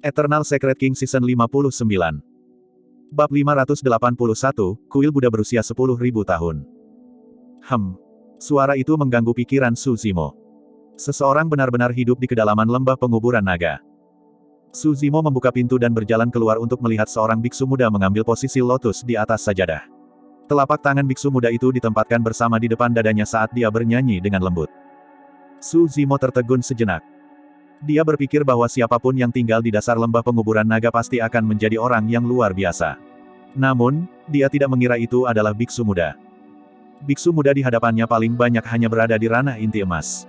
Eternal Secret King Season 59. Bab 581, Kuil Buddha berusia 10.000 tahun. Suara itu mengganggu pikiran Su Zimo. Seseorang benar-benar hidup di kedalaman lembah penguburan naga. Su Zimo membuka pintu dan berjalan keluar untuk melihat seorang biksu muda mengambil posisi lotus di atas sajadah. Telapak tangan biksu muda itu ditempatkan bersama di depan dadanya saat dia bernyanyi dengan lembut. Su Zimo tertegun sejenak. Dia berpikir bahwa siapapun yang tinggal di dasar lembah penguburan naga pasti akan menjadi orang yang luar biasa. Namun, dia tidak mengira itu adalah biksu muda. Biksu muda di hadapannya paling banyak hanya berada di ranah inti emas.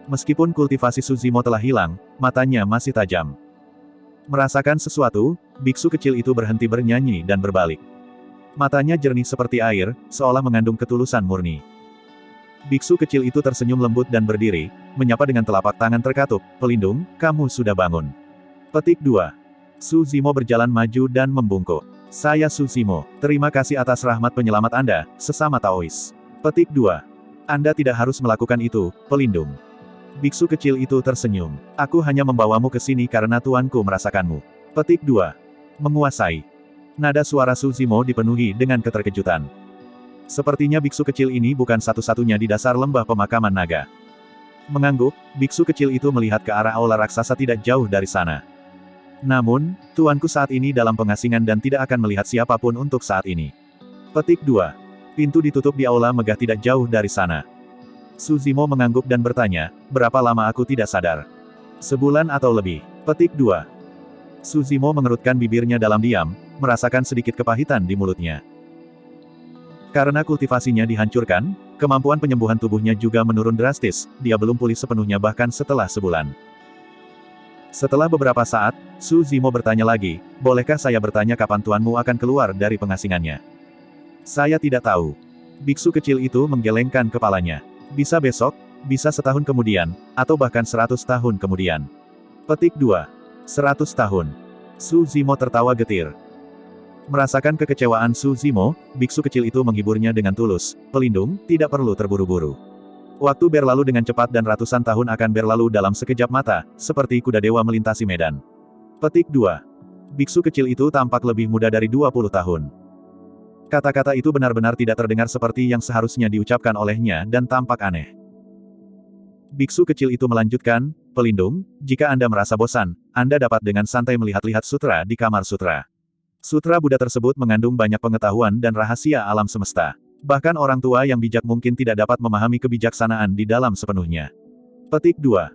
Meskipun kultivasi Su Zimo telah hilang, matanya masih tajam. Merasakan sesuatu, biksu kecil itu berhenti bernyanyi dan berbalik. Matanya jernih seperti air, seolah mengandung ketulusan murni. Biksu kecil itu tersenyum lembut dan berdiri, menyapa dengan telapak tangan terkatup, "Pelindung, kamu sudah bangun." Petik 2. Su Zimo berjalan maju dan membungkuk. "Saya Su Zimo, terima kasih atas rahmat penyelamat Anda, sesama Taois." Petik 2. "Anda tidak harus melakukan itu, pelindung." Biksu kecil itu tersenyum. "Aku hanya membawamu ke sini karena tuanku merasakanmu." Petik 2. Menguasai. Nada suara Su Zimo dipenuhi dengan keterkejutan. Sepertinya biksu kecil ini bukan satu-satunya di dasar lembah pemakaman naga. Mengangguk, biksu kecil itu melihat ke arah aula raksasa tidak jauh dari sana. "Namun, tuanku saat ini dalam pengasingan dan tidak akan melihat siapapun untuk saat ini." Petik 2. Pintu ditutup di aula megah tidak jauh dari sana. Su Zimo mengangguk dan bertanya, "Berapa lama aku tidak sadar?" "Sebulan atau lebih." Petik 2. Su Zimo mengerutkan bibirnya dalam diam, merasakan sedikit kepahitan di mulutnya. Karena kultivasinya dihancurkan, kemampuan penyembuhan tubuhnya juga menurun drastis, dia belum pulih sepenuhnya bahkan setelah sebulan. Setelah beberapa saat, Su Zimo bertanya lagi, "Bolehkah saya bertanya kapan tuanmu akan keluar dari pengasingannya?" "Saya tidak tahu." Biksu kecil itu menggelengkan kepalanya. "Bisa besok, bisa setahun kemudian, atau bahkan 100 tahun kemudian." Petik 2. 100 tahun. Su Zimo tertawa getir. Merasakan kekecewaan Su Zimo, biksu kecil itu menghiburnya dengan tulus, "Pelindung, tidak perlu terburu-buru. Waktu berlalu dengan cepat dan ratusan tahun akan berlalu dalam sekejap mata, seperti kuda dewa melintasi medan." Petik 2. Biksu kecil itu tampak lebih muda dari 20 tahun. Kata-kata itu benar-benar tidak terdengar seperti yang seharusnya diucapkan olehnya dan tampak aneh. Biksu kecil itu melanjutkan, "Pelindung, jika Anda merasa bosan, Anda dapat dengan santai melihat-lihat sutra di kamar sutra. Sutra Buddha tersebut mengandung banyak pengetahuan dan rahasia alam semesta. Bahkan orang tua yang bijak mungkin tidak dapat memahami kebijaksanaan di dalam sepenuhnya." Petik 2.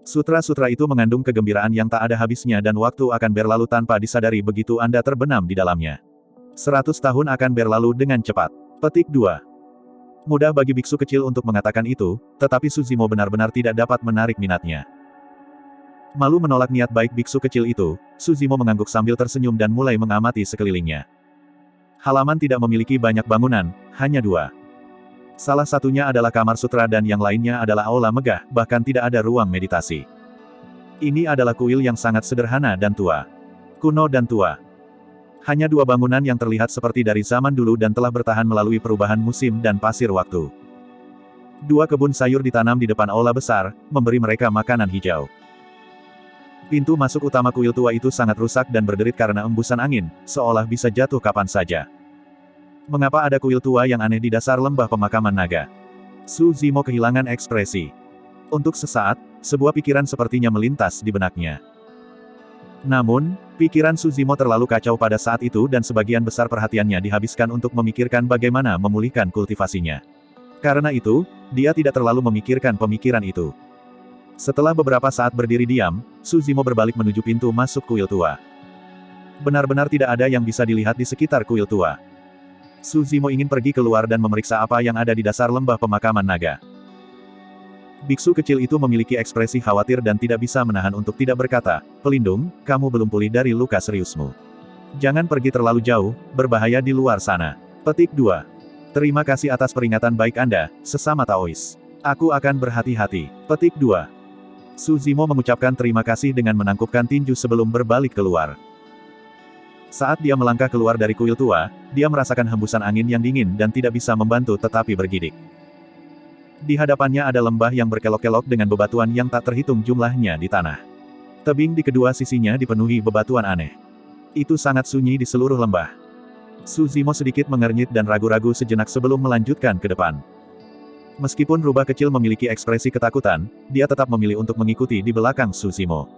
Sutra-sutra itu mengandung kegembiraan yang tak ada habisnya dan waktu akan berlalu tanpa disadari begitu Anda terbenam di dalamnya. 100 tahun akan berlalu dengan cepat. Petik 2. Mudah bagi biksu kecil untuk mengatakan itu, tetapi Su Zimo benar-benar tidak dapat menarik minatnya. Malu menolak niat baik biksu kecil itu, Su Zimo mengangguk sambil tersenyum dan mulai mengamati sekelilingnya. Halaman tidak memiliki banyak bangunan, hanya 2. Salah satunya adalah kamar sutra dan yang lainnya adalah aula megah, bahkan tidak ada ruang meditasi. Ini adalah kuil yang sangat sederhana dan tua. Kuno dan tua. Hanya 2 bangunan yang terlihat seperti dari zaman dulu dan telah bertahan melalui perubahan musim dan pasir waktu. 2 kebun sayur ditanam di depan aula besar, memberi mereka makanan hijau. Pintu masuk utama kuil tua itu sangat rusak dan berderit karena embusan angin, seolah bisa jatuh kapan saja. Mengapa ada kuil tua yang aneh di dasar lembah pemakaman naga? Su Zimo kehilangan ekspresi. Untuk sesaat, sebuah pikiran sepertinya melintas di benaknya. Namun, pikiran Su Zimo terlalu kacau pada saat itu dan sebagian besar perhatiannya dihabiskan untuk memikirkan bagaimana memulihkan kultivasinya. Karena itu, dia tidak terlalu memikirkan pemikiran itu. Setelah beberapa saat berdiri diam, Su Zimo berbalik menuju pintu masuk kuil tua. Benar-benar tidak ada yang bisa dilihat di sekitar kuil tua. Su Zimo ingin pergi keluar dan memeriksa apa yang ada di dasar lembah pemakaman naga. Biksu kecil itu memiliki ekspresi khawatir dan tidak bisa menahan untuk tidak berkata, "Pelindung, kamu belum pulih dari luka seriusmu. Jangan pergi terlalu jauh, berbahaya di luar sana." Petik 2. Terima kasih atas peringatan baik Anda, sesama Taois. Aku akan berhati-hati. Petik 2. Su Zimo mengucapkan terima kasih dengan menangkupkan tinju sebelum berbalik keluar. Saat dia melangkah keluar dari kuil tua, dia merasakan hembusan angin yang dingin dan tidak bisa membantu tetapi bergidik. Di hadapannya ada lembah yang berkelok-kelok dengan bebatuan yang tak terhitung jumlahnya di tanah. Tebing di kedua sisinya dipenuhi bebatuan aneh. Itu sangat sunyi di seluruh lembah. Su Zimo sedikit mengernyit dan ragu-ragu sejenak sebelum melanjutkan ke depan. Meskipun rubah kecil memiliki ekspresi ketakutan, dia tetap memilih untuk mengikuti di belakang Su Zimo.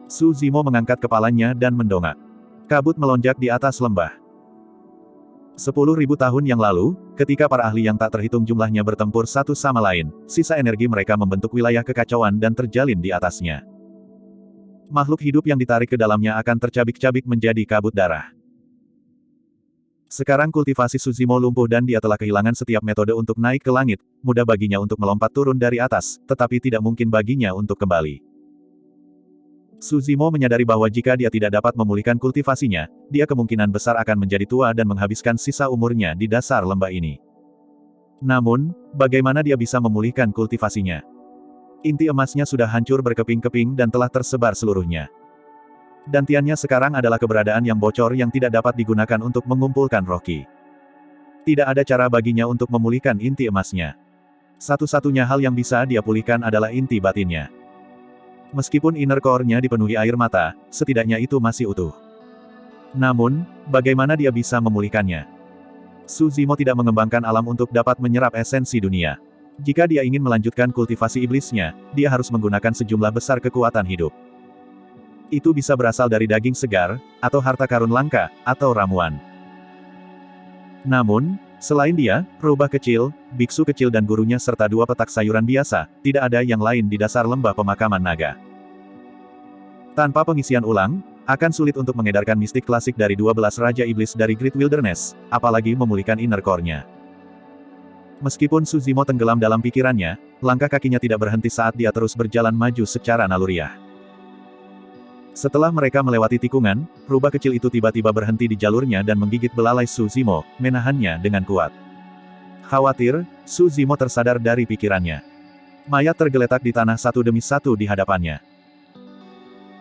Su Zimo mengangkat kepalanya dan mendongak. Kabut melonjak di atas lembah. 10.000 tahun yang lalu, ketika para ahli yang tak terhitung jumlahnya bertempur satu sama lain, sisa energi mereka membentuk wilayah kekacauan dan terjalin di atasnya. Makhluk hidup yang ditarik ke dalamnya akan tercabik-cabik menjadi kabut darah. Sekarang kultivasi Su Zimo lumpuh dan dia telah kehilangan setiap metode untuk naik ke langit, mudah baginya untuk melompat turun dari atas, tetapi tidak mungkin baginya untuk kembali. Su Zimo menyadari bahwa jika dia tidak dapat memulihkan kultivasinya, dia kemungkinan besar akan menjadi tua dan menghabiskan sisa umurnya di dasar lembah ini. Namun, bagaimana dia bisa memulihkan kultivasinya? Inti emasnya sudah hancur berkeping-keping dan telah tersebar seluruhnya. Dantiannya sekarang adalah keberadaan yang bocor yang tidak dapat digunakan untuk mengumpulkan roh Qi. Tidak ada cara baginya untuk memulihkan inti emasnya. Satu-satunya hal yang bisa dia pulihkan adalah inti batinnya. Meskipun inner core-nya dipenuhi air mata, setidaknya itu masih utuh. Namun, bagaimana dia bisa memulihkannya? Su Zimo tidak mengembangkan alam untuk dapat menyerap esensi dunia. Jika dia ingin melanjutkan kultivasi iblisnya, dia harus menggunakan sejumlah besar kekuatan hidup. Itu bisa berasal dari daging segar, atau harta karun langka, atau ramuan. Namun, selain dia, rubah kecil, biksu kecil dan gurunya serta dua petak sayuran biasa, tidak ada yang lain di dasar lembah pemakaman naga. Tanpa pengisian ulang, akan sulit untuk mengedarkan mistik klasik dari 12 Raja Iblis dari Great Wilderness, apalagi memulihkan inner core-nya. Meskipun Su Zimo tenggelam dalam pikirannya, langkah kakinya tidak berhenti saat dia terus berjalan maju secara naluriah. Setelah mereka melewati tikungan, rubah kecil itu tiba-tiba berhenti di jalurnya dan menggigit belalai Su Zimo, menahannya dengan kuat. Khawatir, Su Zimo tersadar dari pikirannya. Mayat tergeletak di tanah satu demi satu di hadapannya.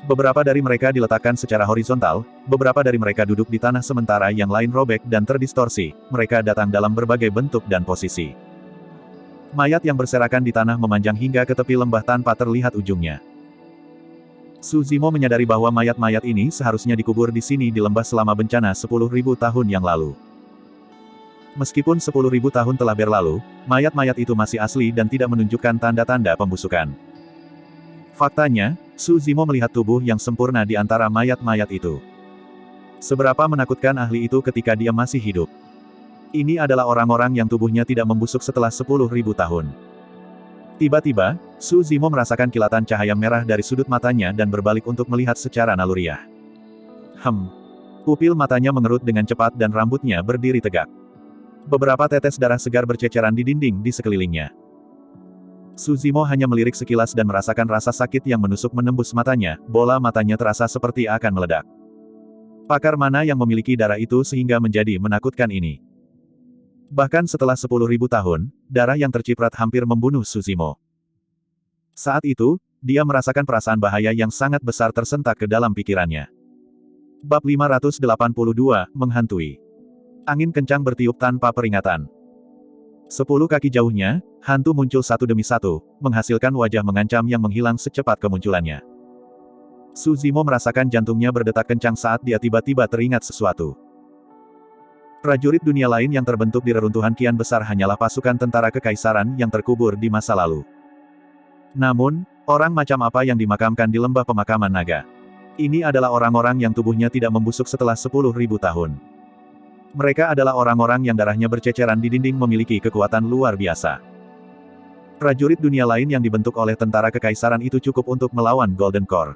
Beberapa dari mereka diletakkan secara horizontal, beberapa dari mereka duduk di tanah sementara yang lain robek dan terdistorsi, mereka datang dalam berbagai bentuk dan posisi. Mayat yang berserakan di tanah memanjang hingga ke tepi lembah tanpa terlihat ujungnya. Su Zimo menyadari bahwa mayat-mayat ini seharusnya dikubur di sini di lembah selama bencana 10.000 tahun yang lalu. Meskipun 10.000 tahun telah berlalu, mayat-mayat itu masih asli dan tidak menunjukkan tanda-tanda pembusukan. Faktanya, Su Zimo melihat tubuh yang sempurna di antara mayat-mayat itu. Seberapa menakutkan ahli itu ketika dia masih hidup. Ini adalah orang-orang yang tubuhnya tidak membusuk setelah 10.000 tahun. Tiba-tiba, Su Zimo merasakan kilatan cahaya merah dari sudut matanya dan berbalik untuk melihat secara naluriah. Pupil matanya mengerut dengan cepat dan rambutnya berdiri tegak. Beberapa tetes darah segar berceceran di dinding di sekelilingnya. Su Zimo hanya melirik sekilas dan merasakan rasa sakit yang menusuk menembus matanya, bola matanya terasa seperti akan meledak. Pakar mana yang memiliki darah itu sehingga menjadi menakutkan ini? Bahkan setelah 10.000 tahun, darah yang terciprat hampir membunuh Su Zimo. Saat itu, dia merasakan perasaan bahaya yang sangat besar tersentak ke dalam pikirannya. Bab 582, menghantui. Angin kencang bertiup tanpa peringatan. 10 kaki jauhnya, hantu muncul satu demi satu, menghasilkan wajah mengancam yang menghilang secepat kemunculannya. Su Zimo merasakan jantungnya berdetak kencang saat dia tiba-tiba teringat sesuatu. Prajurit dunia lain yang terbentuk di reruntuhan kian besar hanyalah pasukan tentara kekaisaran yang terkubur di masa lalu. Namun, orang macam apa yang dimakamkan di lembah pemakaman naga? Ini adalah orang-orang yang tubuhnya tidak membusuk setelah 10.000 tahun. Mereka adalah orang-orang yang darahnya berceceran di dinding memiliki kekuatan luar biasa. Prajurit dunia lain yang dibentuk oleh tentara kekaisaran itu cukup untuk melawan Golden Core.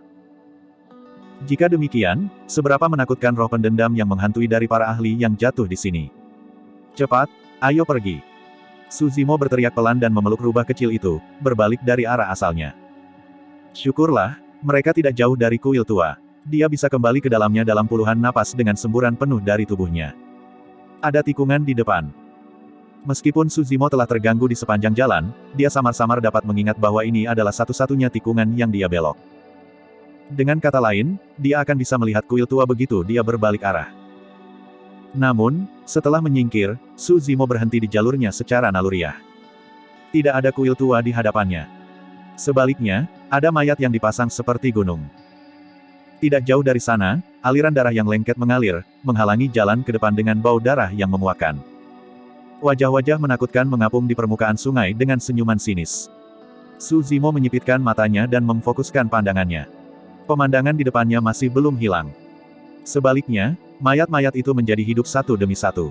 Jika demikian, seberapa menakutkan roh pendendam yang menghantui dari para ahli yang jatuh di sini? Cepat, ayo pergi. Su Zimo berteriak pelan dan memeluk rubah kecil itu, berbalik dari arah asalnya. Syukurlah, mereka tidak jauh dari kuil tua. Dia bisa kembali ke dalamnya dalam puluhan napas dengan semburan penuh dari tubuhnya. Ada tikungan di depan. Meskipun Su Zimo telah terganggu di sepanjang jalan, dia samar-samar dapat mengingat bahwa ini adalah satu-satunya tikungan yang dia belok. Dengan kata lain, dia akan bisa melihat kuil tua begitu dia berbalik arah. Namun, setelah menyingkir, Su Zimo berhenti di jalurnya secara naluriah. Tidak ada kuil tua di hadapannya. Sebaliknya, ada mayat yang dipasang seperti gunung. Tidak jauh dari sana, aliran darah yang lengket mengalir, menghalangi jalan ke depan dengan bau darah yang memuakkan. Wajah-wajah menakutkan mengapung di permukaan sungai dengan senyuman sinis. Su Zimo menyipitkan matanya dan memfokuskan pandangannya. Pemandangan di depannya masih belum hilang. Sebaliknya, mayat-mayat itu menjadi hidup satu demi satu.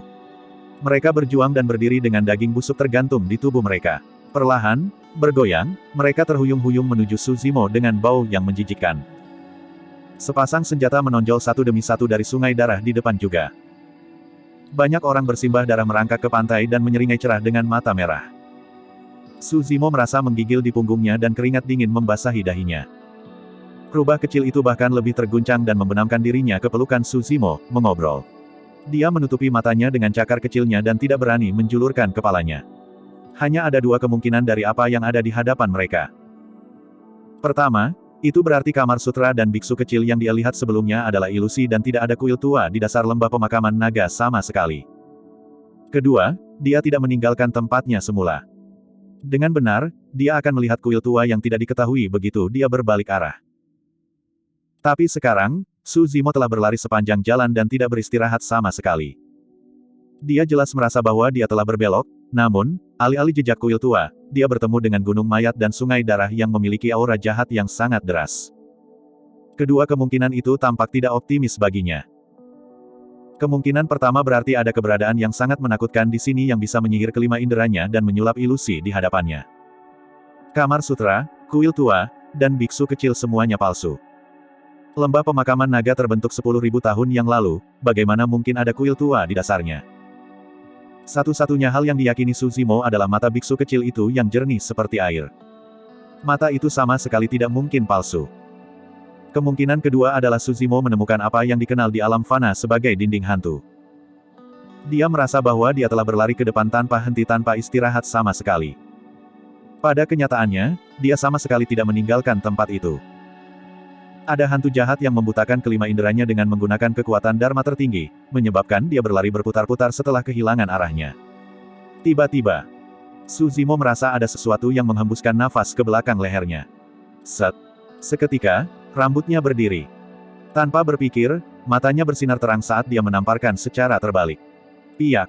Mereka berjuang dan berdiri dengan daging busuk tergantung di tubuh mereka. Perlahan, bergoyang, mereka terhuyung-huyung menuju Su Zimo dengan bau yang menjijikkan. Sepasang senjata menonjol satu demi satu dari sungai darah di depan juga. Banyak orang bersimbah darah merangkak ke pantai dan menyeringai cerah dengan mata merah. Su Zimo merasa menggigil di punggungnya dan keringat dingin membasahi dahinya. Rubah kecil itu bahkan lebih terguncang dan membenamkan dirinya ke pelukan Su Zimo, mengobrol. Dia menutupi matanya dengan cakar kecilnya dan tidak berani menjulurkan kepalanya. Hanya ada dua kemungkinan dari apa yang ada di hadapan mereka. Pertama, itu berarti kamar sutra dan biksu kecil yang dia lihat sebelumnya adalah ilusi dan tidak ada kuil tua di dasar lembah pemakaman naga sama sekali. Kedua, dia tidak meninggalkan tempatnya semula. Dengan benar, dia akan melihat kuil tua yang tidak diketahui begitu dia berbalik arah. Tapi sekarang, Su Zimo telah berlari sepanjang jalan dan tidak beristirahat sama sekali. Dia jelas merasa bahwa dia telah berbelok, namun, alih-alih jejak kuil tua, dia bertemu dengan gunung mayat dan sungai darah yang memiliki aura jahat yang sangat deras. Kedua kemungkinan itu tampak tidak optimis baginya. Kemungkinan pertama berarti ada keberadaan yang sangat menakutkan di sini yang bisa menyihir kelima inderanya dan menyulap ilusi di hadapannya. Kamar sutra, kuil tua, dan biksu kecil semuanya palsu. Lembah pemakaman naga terbentuk 10.000 tahun yang lalu, bagaimana mungkin ada kuil tua di dasarnya? Satu-satunya hal yang diyakini Su Zimo adalah mata biksu kecil itu yang jernih seperti air. Mata itu sama sekali tidak mungkin palsu. Kemungkinan kedua adalah Su Zimo menemukan apa yang dikenal di alam fana sebagai dinding hantu. Dia merasa bahwa dia telah berlari ke depan tanpa henti tanpa istirahat sama sekali. Pada kenyataannya, dia sama sekali tidak meninggalkan tempat itu. Ada hantu jahat yang membutakan kelima inderanya dengan menggunakan kekuatan Dharma tertinggi, menyebabkan dia berlari berputar-putar setelah kehilangan arahnya. Tiba-tiba, Su Zimo merasa ada sesuatu yang menghembuskan nafas ke belakang lehernya. Set! Seketika, rambutnya berdiri. Tanpa berpikir, matanya bersinar terang saat dia menamparkan secara terbalik. Piak!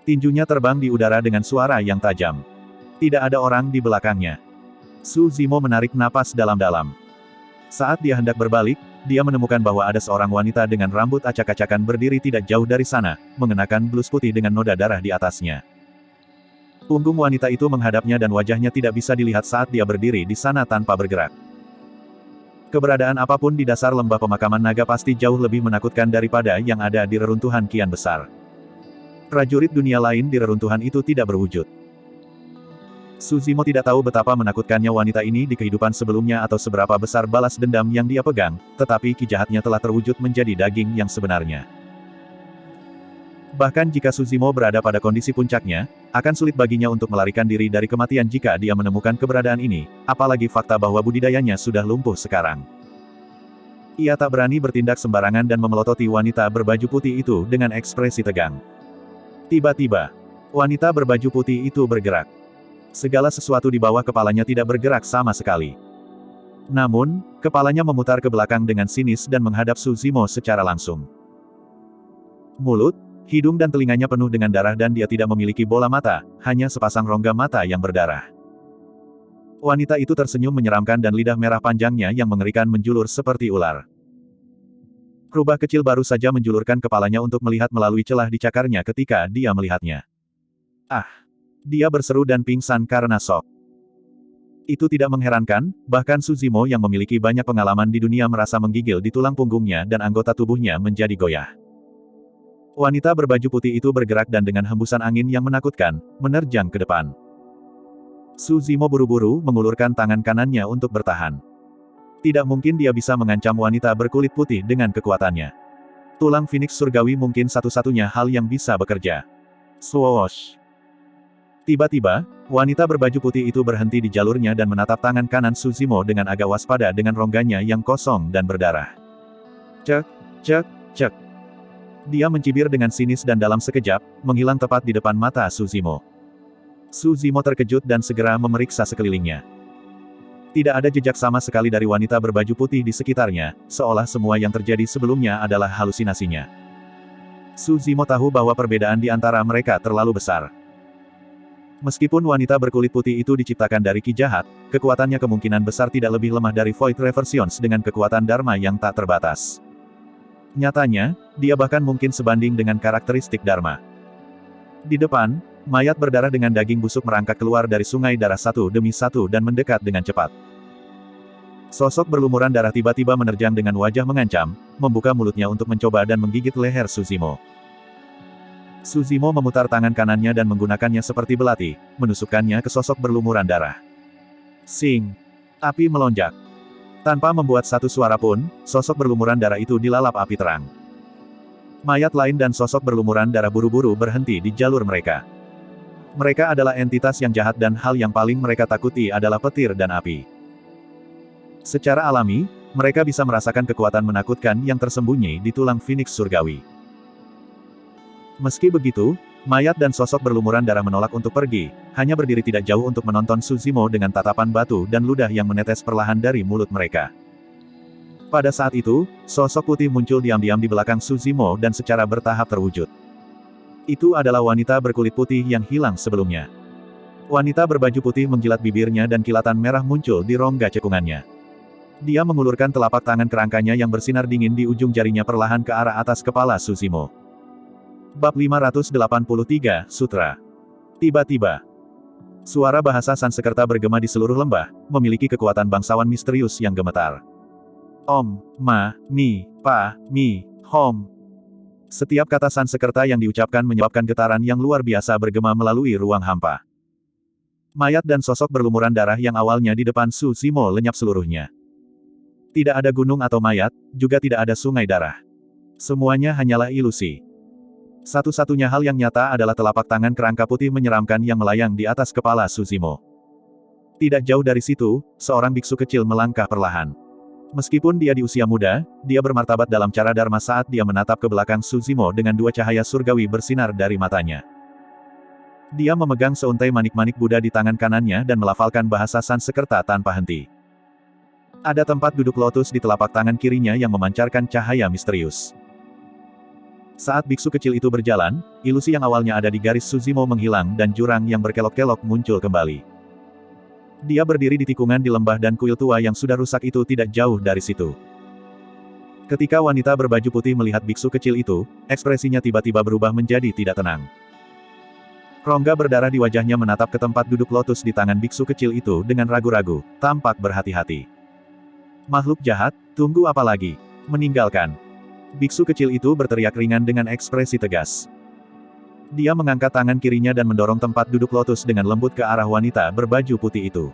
Tinjunya terbang di udara dengan suara yang tajam. Tidak ada orang di belakangnya. Su Zimo menarik napas dalam-dalam. Saat dia hendak berbalik, dia menemukan bahwa ada seorang wanita dengan rambut acak-acakan berdiri tidak jauh dari sana, mengenakan blus putih dengan noda darah di atasnya. Punggung wanita itu menghadapnya dan wajahnya tidak bisa dilihat saat dia berdiri di sana tanpa bergerak. Keberadaan apapun di dasar lembah pemakaman naga pasti jauh lebih menakutkan daripada yang ada di reruntuhan kian besar. Prajurit dunia lain di reruntuhan itu tidak berwujud. Su Zimo tidak tahu betapa menakutkannya wanita ini di kehidupan sebelumnya atau seberapa besar balas dendam yang dia pegang, tetapi ki jahatnya telah terwujud menjadi daging yang sebenarnya. Bahkan jika Su Zimo berada pada kondisi puncaknya, akan sulit baginya untuk melarikan diri dari kematian jika dia menemukan keberadaan ini, apalagi fakta bahwa budidayanya sudah lumpuh sekarang. Ia tak berani bertindak sembarangan dan memelototi wanita berbaju putih itu dengan ekspresi tegang. Tiba-tiba, wanita berbaju putih itu bergerak. Segala sesuatu di bawah kepalanya tidak bergerak sama sekali. Namun, kepalanya memutar ke belakang dengan sinis dan menghadap Su Zimo secara langsung. Mulut, hidung dan telinganya penuh dengan darah dan dia tidak memiliki bola mata, hanya sepasang rongga mata yang berdarah. Wanita itu tersenyum menyeramkan dan lidah merah panjangnya yang mengerikan menjulur seperti ular. Rubah kecil baru saja menjulurkan kepalanya untuk melihat melalui celah di cakarnya ketika dia melihatnya. Ah! Dia berseru dan pingsan karena shock. Itu tidak mengherankan, bahkan Su Zimo yang memiliki banyak pengalaman di dunia merasa menggigil di tulang punggungnya dan anggota tubuhnya menjadi goyah. Wanita berbaju putih itu bergerak dan dengan hembusan angin yang menakutkan, menerjang ke depan. Su Zimo buru-buru mengulurkan tangan kanannya untuk bertahan. Tidak mungkin dia bisa mengancam wanita berkulit putih dengan kekuatannya. Tulang Phoenix surgawi mungkin satu-satunya hal yang bisa bekerja. Swoosh! Tiba-tiba, wanita berbaju putih itu berhenti di jalurnya dan menatap tangan kanan Su Zimo dengan agak waspada dengan rongganya yang kosong dan berdarah. Cek, cek, cek. Dia mencibir dengan sinis dan dalam sekejap, menghilang tepat di depan mata Su Zimo. Su Zimo terkejut dan segera memeriksa sekelilingnya. Tidak ada jejak sama sekali dari wanita berbaju putih di sekitarnya, seolah semua yang terjadi sebelumnya adalah halusinasinya. Su Zimo tahu bahwa perbedaan di antara mereka terlalu besar. Meskipun wanita berkulit putih itu diciptakan dari ki jahat, kekuatannya kemungkinan besar tidak lebih lemah dari Void Reversions dengan kekuatan Dharma yang tak terbatas. Nyatanya, dia bahkan mungkin sebanding dengan karakteristik Dharma. Di depan, mayat berdarah dengan daging busuk merangkak keluar dari sungai darah satu demi satu dan mendekat dengan cepat. Sosok berlumuran darah tiba-tiba menerjang dengan wajah mengancam, membuka mulutnya untuk mencoba dan menggigit leher Su Zimo. Su Zimo memutar tangan kanannya dan menggunakannya seperti belati, menusukkannya ke sosok berlumuran darah. Sing! Api melonjak. Tanpa membuat satu suara pun, sosok berlumuran darah itu dilalap api terang. Mayat lain dan sosok berlumuran darah buru-buru berhenti di jalur mereka. Mereka adalah entitas yang jahat dan hal yang paling mereka takuti adalah petir dan api. Secara alami, mereka bisa merasakan kekuatan menakutkan yang tersembunyi di tulang Phoenix surgawi. Meski begitu, mayat dan sosok berlumuran darah menolak untuk pergi, hanya berdiri tidak jauh untuk menonton Su Zimo dengan tatapan batu dan ludah yang menetes perlahan dari mulut mereka. Pada saat itu, sosok putih muncul diam-diam di belakang Su Zimo dan secara bertahap terwujud. Itu adalah wanita berkulit putih yang hilang sebelumnya. Wanita berbaju putih menjilat bibirnya dan kilatan merah muncul di rongga cekungannya. Dia mengulurkan telapak tangan kerangkanya yang bersinar dingin di ujung jarinya perlahan ke arah atas kepala Su Zimo. Bab 583, Sutra. Tiba-tiba, suara bahasa Sanskerta bergema di seluruh lembah, memiliki kekuatan bangsawan misterius yang gemetar. Om, Ma, Ni, Pa, Mi, Hom. Setiap kata Sanskerta yang diucapkan menyebabkan getaran yang luar biasa bergema melalui ruang hampa. Mayat dan sosok berlumuran darah yang awalnya di depan Su Zimo lenyap seluruhnya. Tidak ada gunung atau mayat, juga tidak ada sungai darah. Semuanya hanyalah ilusi. Satu-satunya hal yang nyata adalah telapak tangan kerangka putih menyeramkan yang melayang di atas kepala Su Zimo. Tidak jauh dari situ, seorang biksu kecil melangkah perlahan. Meskipun dia di usia muda, dia bermartabat dalam cara Dharma saat dia menatap ke belakang Su Zimo dengan dua cahaya surgawi bersinar dari matanya. Dia memegang seuntai manik-manik Buddha di tangan kanannya dan melafalkan bahasa Sanskerta tanpa henti. Ada tempat duduk lotus di telapak tangan kirinya yang memancarkan cahaya misterius. Saat biksu kecil itu berjalan, ilusi yang awalnya ada di garis Su Zimo menghilang dan jurang yang berkelok-kelok muncul kembali. Dia berdiri di tikungan di lembah dan kuil tua yang sudah rusak itu tidak jauh dari situ. Ketika wanita berbaju putih melihat biksu kecil itu, ekspresinya tiba-tiba berubah menjadi tidak tenang. Rongga berdarah di wajahnya menatap ke tempat duduk lotus di tangan biksu kecil itu dengan ragu-ragu, tampak berhati-hati. Makhluk jahat, tunggu apa lagi? Meninggalkan. Biksu kecil itu berteriak ringan dengan ekspresi tegas. Dia mengangkat tangan kirinya dan mendorong tempat duduk lotus dengan lembut ke arah wanita berbaju putih itu.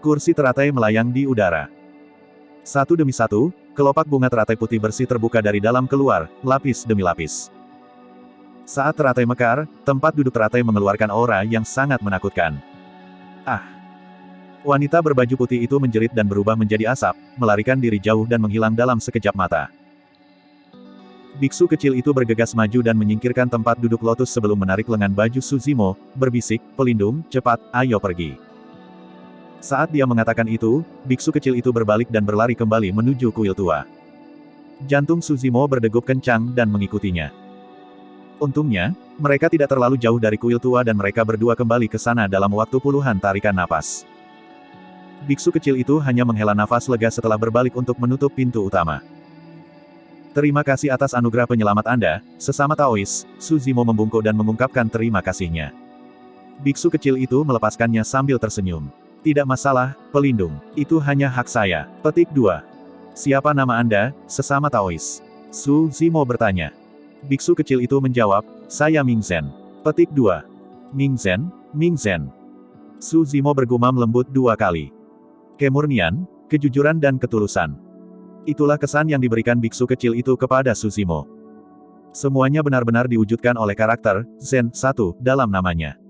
Kursi teratai melayang di udara. Satu demi satu, kelopak bunga teratai putih bersih terbuka dari dalam keluar, lapis demi lapis. Saat teratai mekar, tempat duduk teratai mengeluarkan aura yang sangat menakutkan. Ah! Wanita berbaju putih itu menjerit dan berubah menjadi asap, melarikan diri jauh dan menghilang dalam sekejap mata. Biksu kecil itu bergegas maju dan menyingkirkan tempat duduk lotus sebelum menarik lengan baju Su Zimo, berbisik, "Pelindung, cepat, ayo pergi." Saat dia mengatakan itu, biksu kecil itu berbalik dan berlari kembali menuju kuil tua. Jantung Su Zimo berdegup kencang dan mengikutinya. Untungnya, mereka tidak terlalu jauh dari kuil tua dan mereka berdua kembali ke sana dalam waktu puluhan tarikan napas. Biksu kecil itu hanya menghela nafas lega setelah berbalik untuk menutup pintu utama. Terima kasih atas anugerah penyelamat Anda, sesama Taois, Su Zimo membungkuk dan mengungkapkan terima kasihnya. Biksu kecil itu melepaskannya sambil tersenyum. Tidak masalah, pelindung. Itu hanya hak saya. Petik 2. Siapa nama Anda, sesama Taois? Su Zimo bertanya. Biksu kecil itu menjawab, saya Ming Zhen. Petik 2. Ming Zhen, Ming Zhen. Su Zimo bergumam lembut 2 kali. Kemurnian, kejujuran dan ketulusan. Itulah kesan yang diberikan biksu kecil itu kepada Su Zimo. Semuanya benar-benar diwujudkan oleh karakter Zen 1 dalam namanya.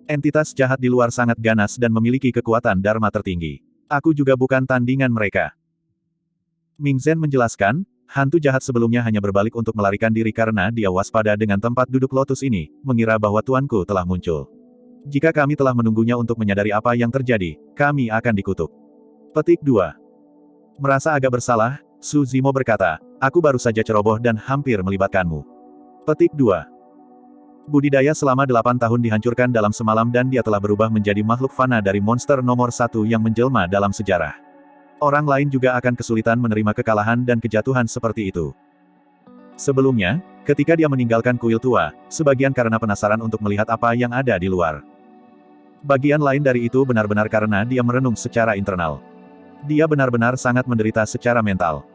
Entitas jahat di luar sangat ganas dan memiliki kekuatan Dharma tertinggi. Aku juga bukan tandingan mereka. Ming Zhen menjelaskan, hantu jahat sebelumnya hanya berbalik untuk melarikan diri karena dia waspada dengan tempat duduk lotus ini, mengira bahwa tuanku telah muncul. Jika kami telah menunggunya untuk menyadari apa yang terjadi, kami akan dikutuk. Petik 2. Merasa agak bersalah, Su Zimo berkata, aku baru saja ceroboh dan hampir melibatkanmu. Petik 2. Budidaya selama 8 tahun dihancurkan dalam semalam dan dia telah berubah menjadi makhluk fana dari monster nomor 1 yang menjelma dalam sejarah. Orang lain juga akan kesulitan menerima kekalahan dan kejatuhan seperti itu. Sebelumnya, ketika dia meninggalkan kuil tua, sebagian karena penasaran untuk melihat apa yang ada di luar. Bagian lain dari itu benar-benar karena dia merenung secara internal. Dia benar-benar sangat menderita secara mental.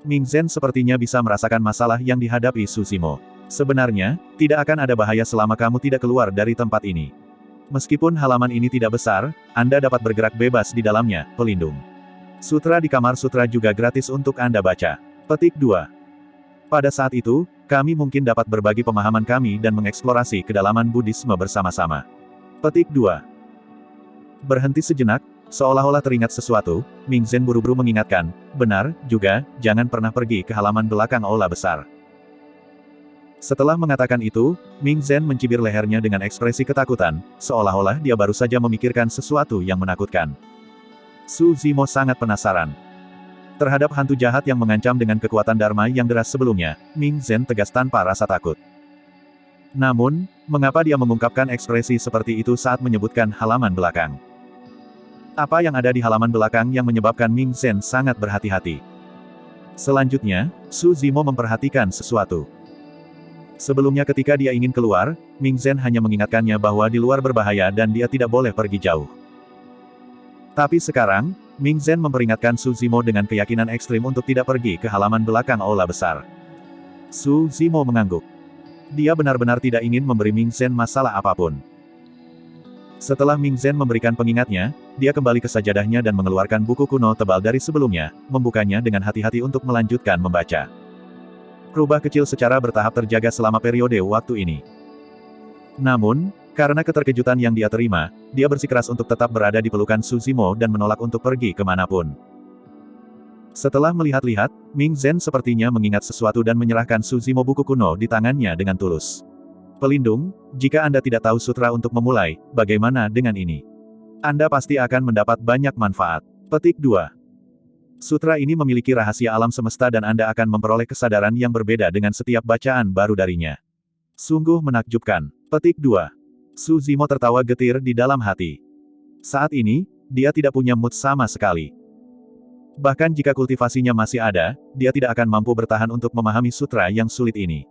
Ming Zhen sepertinya bisa merasakan masalah yang dihadapi Su Zimo. Sebenarnya, tidak akan ada bahaya selama kamu tidak keluar dari tempat ini. Meskipun halaman ini tidak besar, Anda dapat bergerak bebas di dalamnya, pelindung. Sutra di kamar sutra juga gratis untuk Anda baca. Petik 2. Pada saat itu, kami mungkin dapat berbagi pemahaman kami dan mengeksplorasi kedalaman Buddhisme bersama-sama. Petik 2. Berhenti sejenak, seolah-olah teringat sesuatu, Ming Zhen buru-buru mengingatkan, benar, juga, jangan pernah pergi ke halaman belakang aula besar. Setelah mengatakan itu, Ming Zhen mencibir lehernya dengan ekspresi ketakutan, seolah-olah dia baru saja memikirkan sesuatu yang menakutkan. Su Zimo sangat penasaran. Terhadap hantu jahat yang mengancam dengan kekuatan Dharma yang deras sebelumnya, Ming Zhen tegas tanpa rasa takut. Namun, mengapa dia mengungkapkan ekspresi seperti itu saat menyebutkan halaman belakang? Apa yang ada di halaman belakang yang menyebabkan Ming Zhen sangat berhati-hati? Selanjutnya, Su Zimo memperhatikan sesuatu. Sebelumnya ketika dia ingin keluar, Ming Zhen hanya mengingatkannya bahwa di luar berbahaya dan dia tidak boleh pergi jauh. Tapi sekarang, Ming Zhen memperingatkan Su Zimo dengan keyakinan ekstrim untuk tidak pergi ke halaman belakang aula besar. Su Zimo mengangguk. Dia benar-benar tidak ingin memberi Ming Zhen masalah apapun. Setelah Ming Zhen memberikan pengingatnya, dia kembali ke sajadahnya dan mengeluarkan buku kuno tebal dari sebelumnya, membukanya dengan hati-hati untuk melanjutkan membaca. Rubah kecil secara bertahap terjaga selama periode waktu ini. Namun, karena keterkejutan yang dia terima, dia bersikeras untuk tetap berada di pelukan Su Zimo dan menolak untuk pergi kemanapun. Setelah melihat-lihat, Ming Zhen sepertinya mengingat sesuatu dan menyerahkan Su Zimo buku kuno di tangannya dengan tulus. Pelindung, jika Anda tidak tahu sutra untuk memulai, bagaimana dengan ini? Anda pasti akan mendapat banyak manfaat. Petik 2. Sutra ini memiliki rahasia alam semesta dan Anda akan memperoleh kesadaran yang berbeda dengan setiap bacaan baru darinya. Sungguh menakjubkan. Petik 2. Su Zimo tertawa getir di dalam hati. Saat ini, dia tidak punya mood sama sekali. Bahkan jika kultivasinya masih ada, dia tidak akan mampu bertahan untuk memahami sutra yang sulit ini.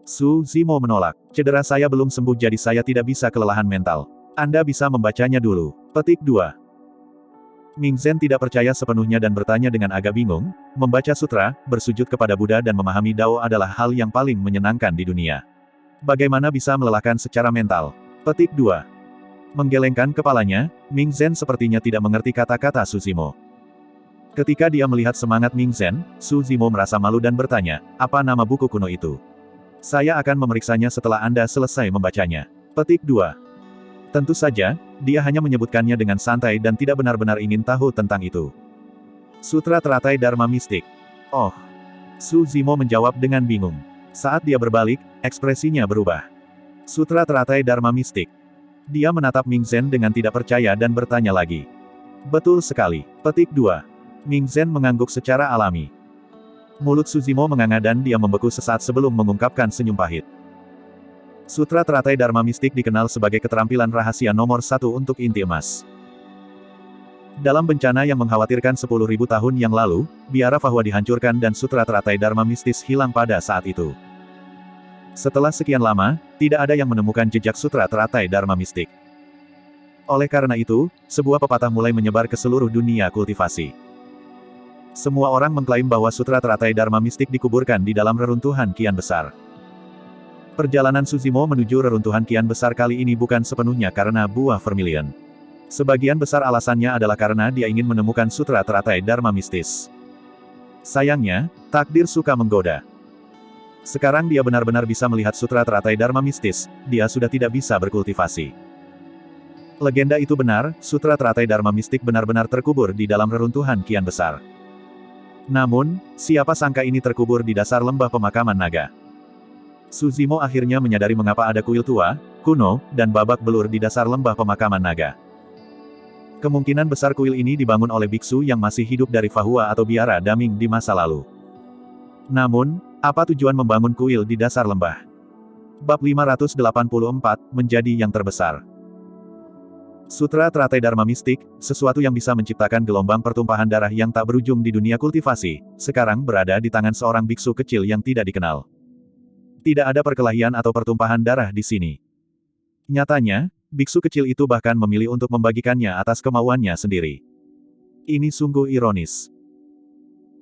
Su Zimo menolak. Cedera saya belum sembuh jadi saya tidak bisa kelelahan mental. Anda bisa membacanya dulu. Petik 2. Ming Zhen tidak percaya sepenuhnya dan bertanya dengan agak bingung, membaca sutra, bersujud kepada Buddha dan memahami Dao adalah hal yang paling menyenangkan di dunia. Bagaimana bisa melelahkan secara mental? Petik 2. Menggelengkan kepalanya, Ming Zhen sepertinya tidak mengerti kata-kata Su Zimo. Ketika dia melihat semangat Ming Zhen, Su Zimo merasa malu dan bertanya, apa nama buku kuno itu? Saya akan memeriksanya setelah Anda selesai membacanya. Petik 2. Tentu saja, dia hanya menyebutkannya dengan santai dan tidak benar-benar ingin tahu tentang itu. Sutra Teratai Dharma Mistik. Oh. Su Zimo menjawab dengan bingung. Saat dia berbalik, ekspresinya berubah. Sutra Teratai Dharma Mistik. Dia menatap Ming Zhen dengan tidak percaya dan bertanya lagi. Betul sekali. Petik 2. Ming Zhen mengangguk secara alami. Mulut Su Zimo menganga dan dia membeku sesaat sebelum mengungkapkan senyum pahit. Sutra Teratai Dharma Mistik dikenal sebagai keterampilan rahasia nomor 1 untuk inti emas. Dalam bencana yang mengkhawatirkan 10.000 tahun yang lalu, biara Fahua dihancurkan dan Sutra Teratai Dharma Mistis hilang pada saat itu. Setelah sekian lama, tidak ada yang menemukan jejak Sutra Teratai Dharma Mistik. Oleh karena itu, sebuah pepatah mulai menyebar ke seluruh dunia kultivasi. Semua orang mengklaim bahwa Sutra Teratai Dharma Mistik dikuburkan di dalam reruntuhan kian besar. Perjalanan Su Zimo menuju reruntuhan kian besar kali ini bukan sepenuhnya karena buah vermilion. Sebagian besar alasannya adalah karena dia ingin menemukan Sutra Teratai Dharma Mistis. Sayangnya, takdir suka menggoda. Sekarang dia benar-benar bisa melihat Sutra Teratai Dharma Mistis, dia sudah tidak bisa berkultivasi. Legenda itu benar, Sutra Teratai Dharma Mistik benar-benar terkubur di dalam reruntuhan kian besar. Namun, siapa sangka ini terkubur di dasar lembah pemakaman naga. Su Zimo akhirnya menyadari mengapa ada kuil tua, kuno, dan babak belur di dasar lembah pemakaman naga. Kemungkinan besar kuil ini dibangun oleh biksu yang masih hidup dari Fahua atau biara Daming di masa lalu. Namun, apa tujuan membangun kuil di dasar lembah? Bab 584, menjadi yang terbesar. Sutra Teratai Dharma Mistik, sesuatu yang bisa menciptakan gelombang pertumpahan darah yang tak berujung di dunia kultivasi, sekarang berada di tangan seorang biksu kecil yang tidak dikenal. Tidak ada perkelahian atau pertumpahan darah di sini. Nyatanya, biksu kecil itu bahkan memilih untuk membagikannya atas kemauannya sendiri. Ini sungguh ironis.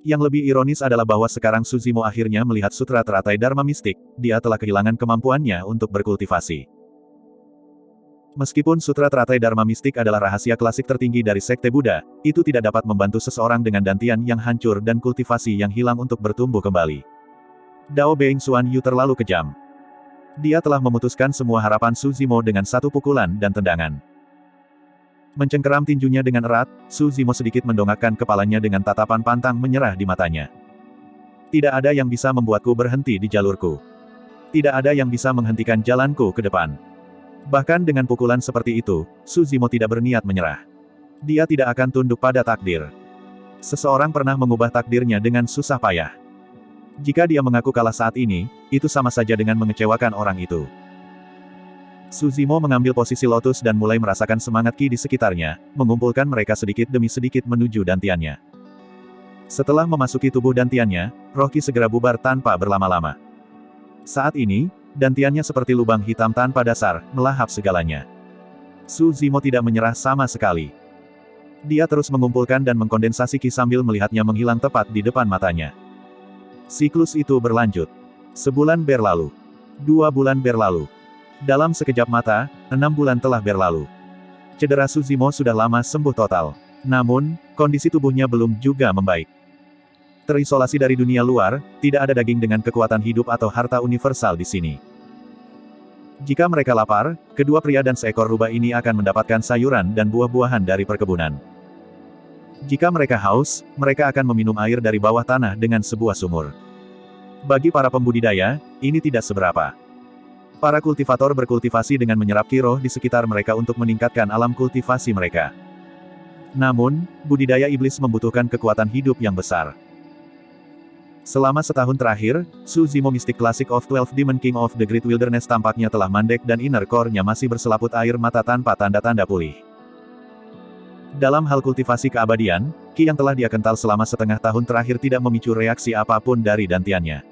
Yang lebih ironis adalah bahwa sekarang Suzimo akhirnya melihat Sutra Teratai Dharma Mistik, dia telah kehilangan kemampuannya untuk berkultivasi. Meskipun Sutra Teratai Dharma Mistik adalah rahasia klasik tertinggi dari Sekte Buddha, itu tidak dapat membantu seseorang dengan dantian yang hancur dan kultivasi yang hilang untuk bertumbuh kembali. Dao Being Xuan Yu terlalu kejam. Dia telah memutuskan semua harapan Suzimo dengan satu pukulan dan tendangan. Mencengkeram tinjunya dengan erat, Suzimo sedikit mendongakkan kepalanya dengan tatapan pantang menyerah di matanya. Tidak ada yang bisa membuatku berhenti di jalurku. Tidak ada yang bisa menghentikan jalanku ke depan. Bahkan dengan pukulan seperti itu, Suzimo tidak berniat menyerah. Dia tidak akan tunduk pada takdir. Seseorang pernah mengubah takdirnya dengan susah payah. Jika dia mengaku kalah saat ini, itu sama saja dengan mengecewakan orang itu. Suzimo mengambil posisi lotus dan mulai merasakan semangat ki di sekitarnya, mengumpulkan mereka sedikit demi sedikit menuju dantiannya. Setelah memasuki tubuh dantiannya, roh ki segera bubar tanpa berlama-lama. Saat ini, dantiannya seperti lubang hitam tanpa dasar, melahap segalanya. Suzimo tidak menyerah sama sekali. Dia terus mengumpulkan dan mengkondensasi ki sambil melihatnya menghilang tepat di depan matanya. Siklus itu berlanjut. Sebulan berlalu. 2 bulan berlalu. Dalam sekejap mata, 6 bulan telah berlalu. Cedera Suzimo sudah lama sembuh total. Namun, kondisi tubuhnya belum juga membaik. Terisolasi dari dunia luar, tidak ada daging dengan kekuatan hidup atau harta universal di sini. Jika mereka lapar, kedua pria dan seekor rubah ini akan mendapatkan sayuran dan buah-buahan dari perkebunan. Jika mereka haus, mereka akan meminum air dari bawah tanah dengan sebuah sumur. Bagi para pembudidaya, ini tidak seberapa. Para kultivator berkultivasi dengan menyerap ki roh di sekitar mereka untuk meningkatkan alam kultivasi mereka. Namun, budidaya iblis membutuhkan kekuatan hidup yang besar. Selama setahun terakhir, Suzimo Mystic Classic of 12 Demon King of the Great Wilderness tampaknya telah mandek dan inner core-nya masih berselaput air mata tanpa tanda-tanda pulih. Dalam hal kultivasi keabadian, ki yang telah dia kental selama setengah tahun terakhir tidak memicu reaksi apapun dari dantiannya.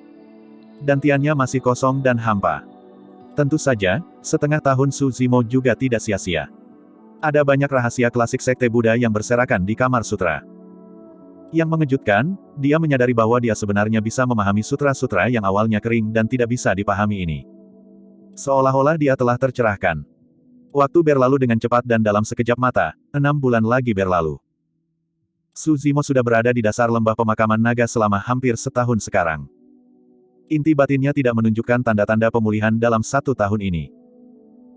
Dantiannya masih kosong dan hampa. Tentu saja, setengah tahun Suzimo juga tidak sia-sia. Ada banyak rahasia klasik Sekte Buddha yang berserakan di Kamar Sutra. Yang mengejutkan, dia menyadari bahwa dia sebenarnya bisa memahami sutra-sutra yang awalnya kering dan tidak bisa dipahami ini. Seolah-olah dia telah tercerahkan. Waktu berlalu dengan cepat dan dalam sekejap mata, 6 bulan lagi berlalu. Suzimo sudah berada di dasar lembah pemakaman naga selama hampir setahun sekarang. Inti batinnya tidak menunjukkan tanda-tanda pemulihan dalam 1 tahun ini.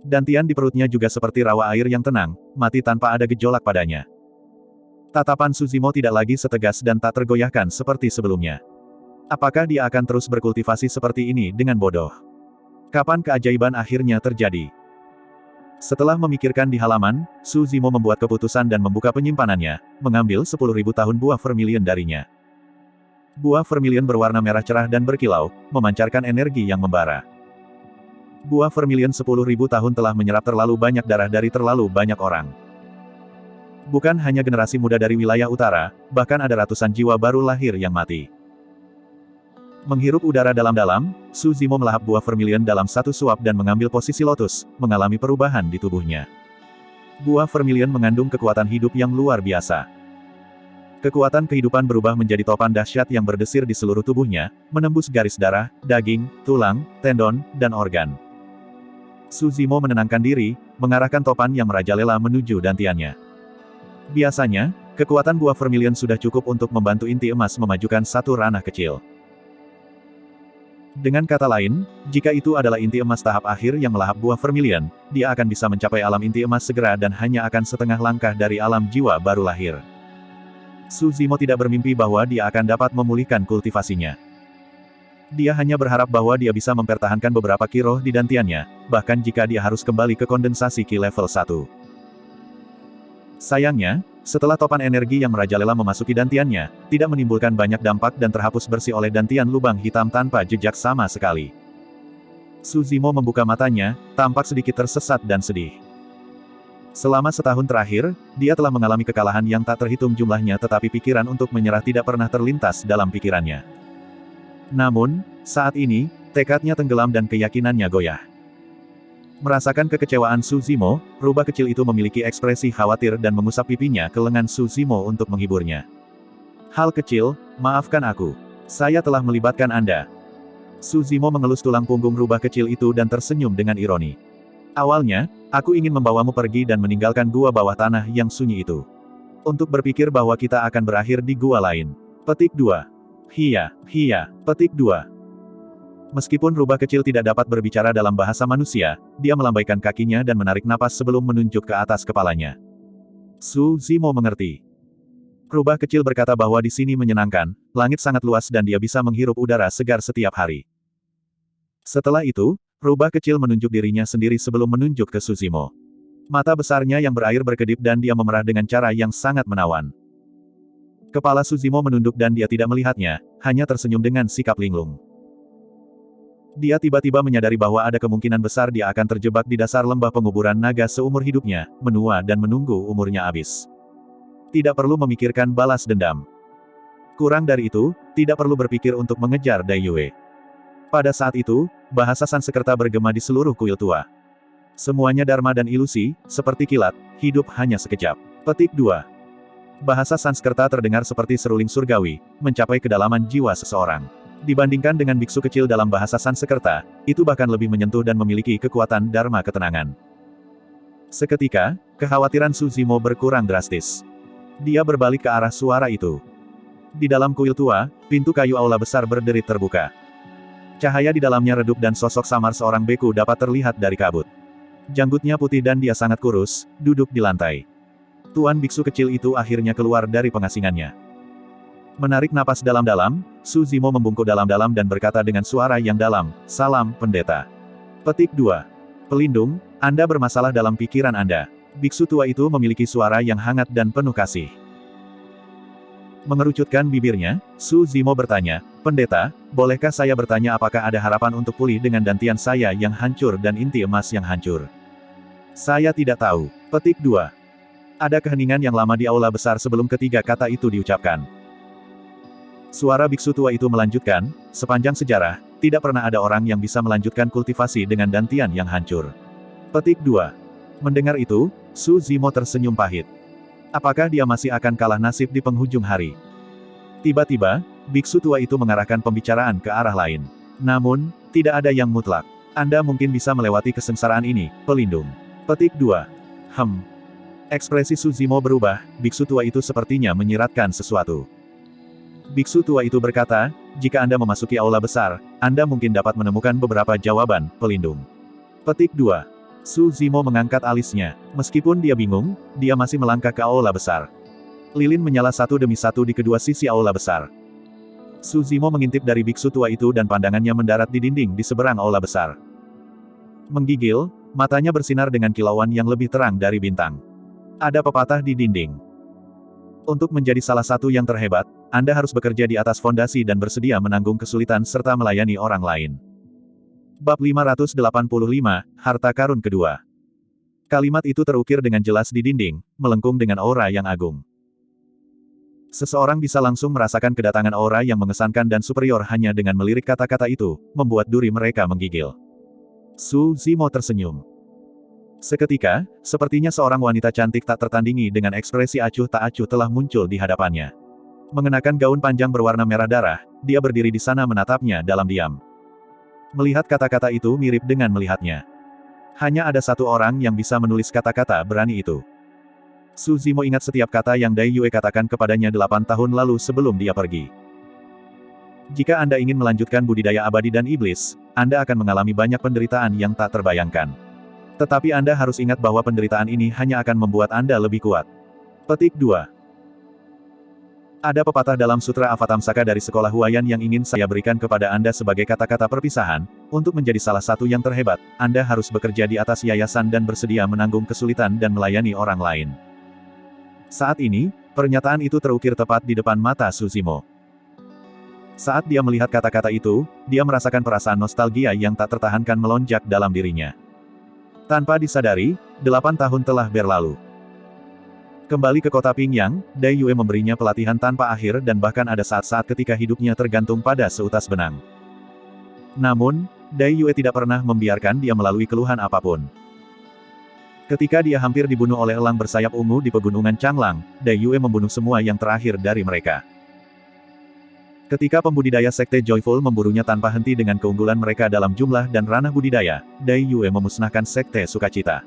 Dantian di perutnya juga seperti rawa air yang tenang, mati tanpa ada gejolak padanya. Tatapan Suzimo tidak lagi setegas dan tak tergoyahkan seperti sebelumnya. Apakah dia akan terus berkultivasi seperti ini dengan bodoh? Kapan keajaiban akhirnya terjadi? Setelah memikirkan di halaman, Suzimo membuat keputusan dan membuka penyimpanannya, mengambil 10.000 tahun buah vermilion darinya. Buah vermilion berwarna merah cerah dan berkilau, memancarkan energi yang membara. Buah vermilion 10.000 tahun telah menyerap terlalu banyak darah dari terlalu banyak orang. Bukan hanya generasi muda dari wilayah utara, bahkan ada ratusan jiwa baru lahir yang mati. Menghirup udara dalam-dalam, Suzimo melahap buah vermilion dalam satu suap dan mengambil posisi lotus, mengalami perubahan di tubuhnya. Buah vermilion mengandung kekuatan hidup yang luar biasa. Kekuatan kehidupan berubah menjadi topan dahsyat yang berdesir di seluruh tubuhnya, menembus garis darah, daging, tulang, tendon, dan organ. Suzimo menenangkan diri, mengarahkan topan yang merajalela menuju dantiannya. Biasanya, kekuatan buah vermilion sudah cukup untuk membantu inti emas memajukan satu ranah kecil. Dengan kata lain, jika itu adalah inti emas tahap akhir yang melahap buah vermilion, dia akan bisa mencapai alam inti emas segera dan hanya akan setengah langkah dari alam jiwa baru lahir. Suzimo tidak bermimpi bahwa dia akan dapat memulihkan kultivasinya. Dia hanya berharap bahwa dia bisa mempertahankan beberapa ki roh di dantiannya, bahkan jika dia harus kembali ke kondensasi ki level 1. Sayangnya, setelah topan energi yang merajalela memasuki dantiannya, tidak menimbulkan banyak dampak dan terhapus bersih oleh dantian lubang hitam tanpa jejak sama sekali. Suzimo membuka matanya, tampak sedikit tersesat dan sedih. Selama setahun terakhir, dia telah mengalami kekalahan yang tak terhitung jumlahnya, tetapi pikiran untuk menyerah tidak pernah terlintas dalam pikirannya. Namun, saat ini, tekadnya tenggelam dan keyakinannya goyah. Merasakan kekecewaan Suzimo, rubah kecil itu memiliki ekspresi khawatir dan mengusap pipinya ke lengan Suzimo untuk menghiburnya. Hal kecil, maafkan aku. Saya telah melibatkan Anda. Suzimo mengelus tulang punggung rubah kecil itu dan tersenyum dengan ironi. Awalnya, aku ingin membawamu pergi dan meninggalkan gua bawah tanah yang sunyi itu. Untuk berpikir bahwa kita akan berakhir di gua lain. Petik 2. Hia. Petik 2. Meskipun rubah kecil tidak dapat berbicara dalam bahasa manusia, dia melambaikan kakinya dan menarik napas sebelum menunjuk ke atas kepalanya. Suzimo mengerti. Rubah kecil berkata bahwa di sini menyenangkan, langit sangat luas dan dia bisa menghirup udara segar setiap hari. Setelah itu, rubah kecil menunjuk dirinya sendiri sebelum menunjuk ke Suzimo. Mata besarnya yang berair berkedip dan dia memerah dengan cara yang sangat menawan. Kepala Suzimo menunduk dan dia tidak melihatnya, hanya tersenyum dengan sikap linglung. Dia tiba-tiba menyadari bahwa ada kemungkinan besar dia akan terjebak di dasar lembah penguburan naga seumur hidupnya, menua dan menunggu umurnya habis. Tidak perlu memikirkan balas dendam. Kurang dari itu, tidak perlu berpikir untuk mengejar Dai Yue. Pada saat itu, bahasa Sanskerta bergema di seluruh kuil tua. Semuanya dharma dan ilusi, seperti kilat, hidup hanya sekejap. Petik 2. Bahasa Sanskerta terdengar seperti seruling surgawi, mencapai kedalaman jiwa seseorang. Dibandingkan dengan biksu kecil dalam bahasa Sanskerta, itu bahkan lebih menyentuh dan memiliki kekuatan dharma ketenangan. Seketika, kekhawatiran Suzimo berkurang drastis. Dia berbalik ke arah suara itu. Di dalam kuil tua, pintu kayu aula besar berderit terbuka. Cahaya di dalamnya redup dan sosok samar seorang beku dapat terlihat dari kabut. Janggutnya putih dan dia sangat kurus, duduk di lantai. Tuan biksu kecil itu akhirnya keluar dari pengasingannya. Menarik napas dalam-dalam, Suzimo membungkuk dalam-dalam dan berkata dengan suara yang dalam, "Salam, pendeta." Petik 2. Pelindung, Anda bermasalah dalam pikiran Anda. Biksu tua itu memiliki suara yang hangat dan penuh kasih. Mengerucutkan bibirnya, Suzimo bertanya, "Pendeta, bolehkah saya bertanya apakah ada harapan untuk pulih dengan dantian saya yang hancur dan inti emas yang hancur?" "Saya tidak tahu." Petik 2. Ada keheningan yang lama di aula besar sebelum ketiga kata itu diucapkan. Suara biksu tua itu melanjutkan, "Sepanjang sejarah, tidak pernah ada orang yang bisa melanjutkan kultivasi dengan dantian yang hancur." Petik 2. Mendengar itu, Suzimo tersenyum pahit. Apakah dia masih akan kalah nasib di penghujung hari? Tiba-tiba, biksu tua itu mengarahkan pembicaraan ke arah lain. Namun, tidak ada yang mutlak. Anda mungkin bisa melewati kesengsaraan ini, pelindung. Petik 2. Ekspresi Suzimo berubah, biksu tua itu sepertinya menyiratkan sesuatu. Biksu tua itu berkata, "Jika Anda memasuki aula besar, Anda mungkin dapat menemukan beberapa jawaban, pelindung." Petik 2. Suzimo mengangkat alisnya. Meskipun dia bingung, dia masih melangkah ke aula besar. Lilin menyala satu demi satu di kedua sisi aula besar. Suzimo mengintip dari biksu tua itu dan pandangannya mendarat di dinding di seberang aula besar. Menggigil, matanya bersinar dengan kilauan yang lebih terang dari bintang. Ada pepatah di dinding. Untuk menjadi salah satu yang terhebat, Anda harus bekerja di atas fondasi dan bersedia menanggung kesulitan serta melayani orang lain. Bab 585, Harta Karun Kedua. Kalimat itu terukir dengan jelas di dinding, melengkung dengan aura yang agung. Seseorang bisa langsung merasakan kedatangan aura yang mengesankan dan superior hanya dengan melirik kata-kata itu, membuat duri mereka menggigil. Suzimo tersenyum. Seketika, sepertinya seorang wanita cantik tak tertandingi dengan ekspresi acuh tak acuh telah muncul di hadapannya. Mengenakan gaun panjang berwarna merah darah, dia berdiri di sana menatapnya dalam diam. Melihat kata-kata itu mirip dengan melihatnya. Hanya ada satu orang yang bisa menulis kata-kata berani itu. Suzimo ingat setiap kata yang Dai Yue katakan kepadanya 8 tahun lalu sebelum dia pergi. Jika Anda ingin melanjutkan budidaya abadi dan iblis, Anda akan mengalami banyak penderitaan yang tak terbayangkan. Tetapi Anda harus ingat bahwa penderitaan ini hanya akan membuat Anda lebih kuat. Petik 2. Ada pepatah dalam Sutra Avatamsaka dari sekolah Huayan yang ingin saya berikan kepada Anda sebagai kata-kata perpisahan, untuk menjadi salah satu yang terhebat, Anda harus bekerja di atas yayasan dan bersedia menanggung kesulitan dan melayani orang lain. Saat ini, pernyataan itu terukir tepat di depan mata Suzimo. Saat dia melihat kata-kata itu, dia merasakan perasaan nostalgia yang tak tertahankan melonjak dalam dirinya. Tanpa disadari, 8 tahun telah berlalu. Kembali ke kota Pingyang, Dai Yue memberinya pelatihan tanpa akhir dan bahkan ada saat-saat ketika hidupnya tergantung pada seutas benang. Namun, Dai Yue tidak pernah membiarkan dia melalui keluhan apapun. Ketika dia hampir dibunuh oleh elang bersayap ungu di pegunungan Changlang, Dai Yue membunuh semua yang terakhir dari mereka. Ketika pembudidaya Sekte Joyful memburunya tanpa henti dengan keunggulan mereka dalam jumlah dan ranah budidaya, Dai Yue memusnahkan Sekte Sukacita.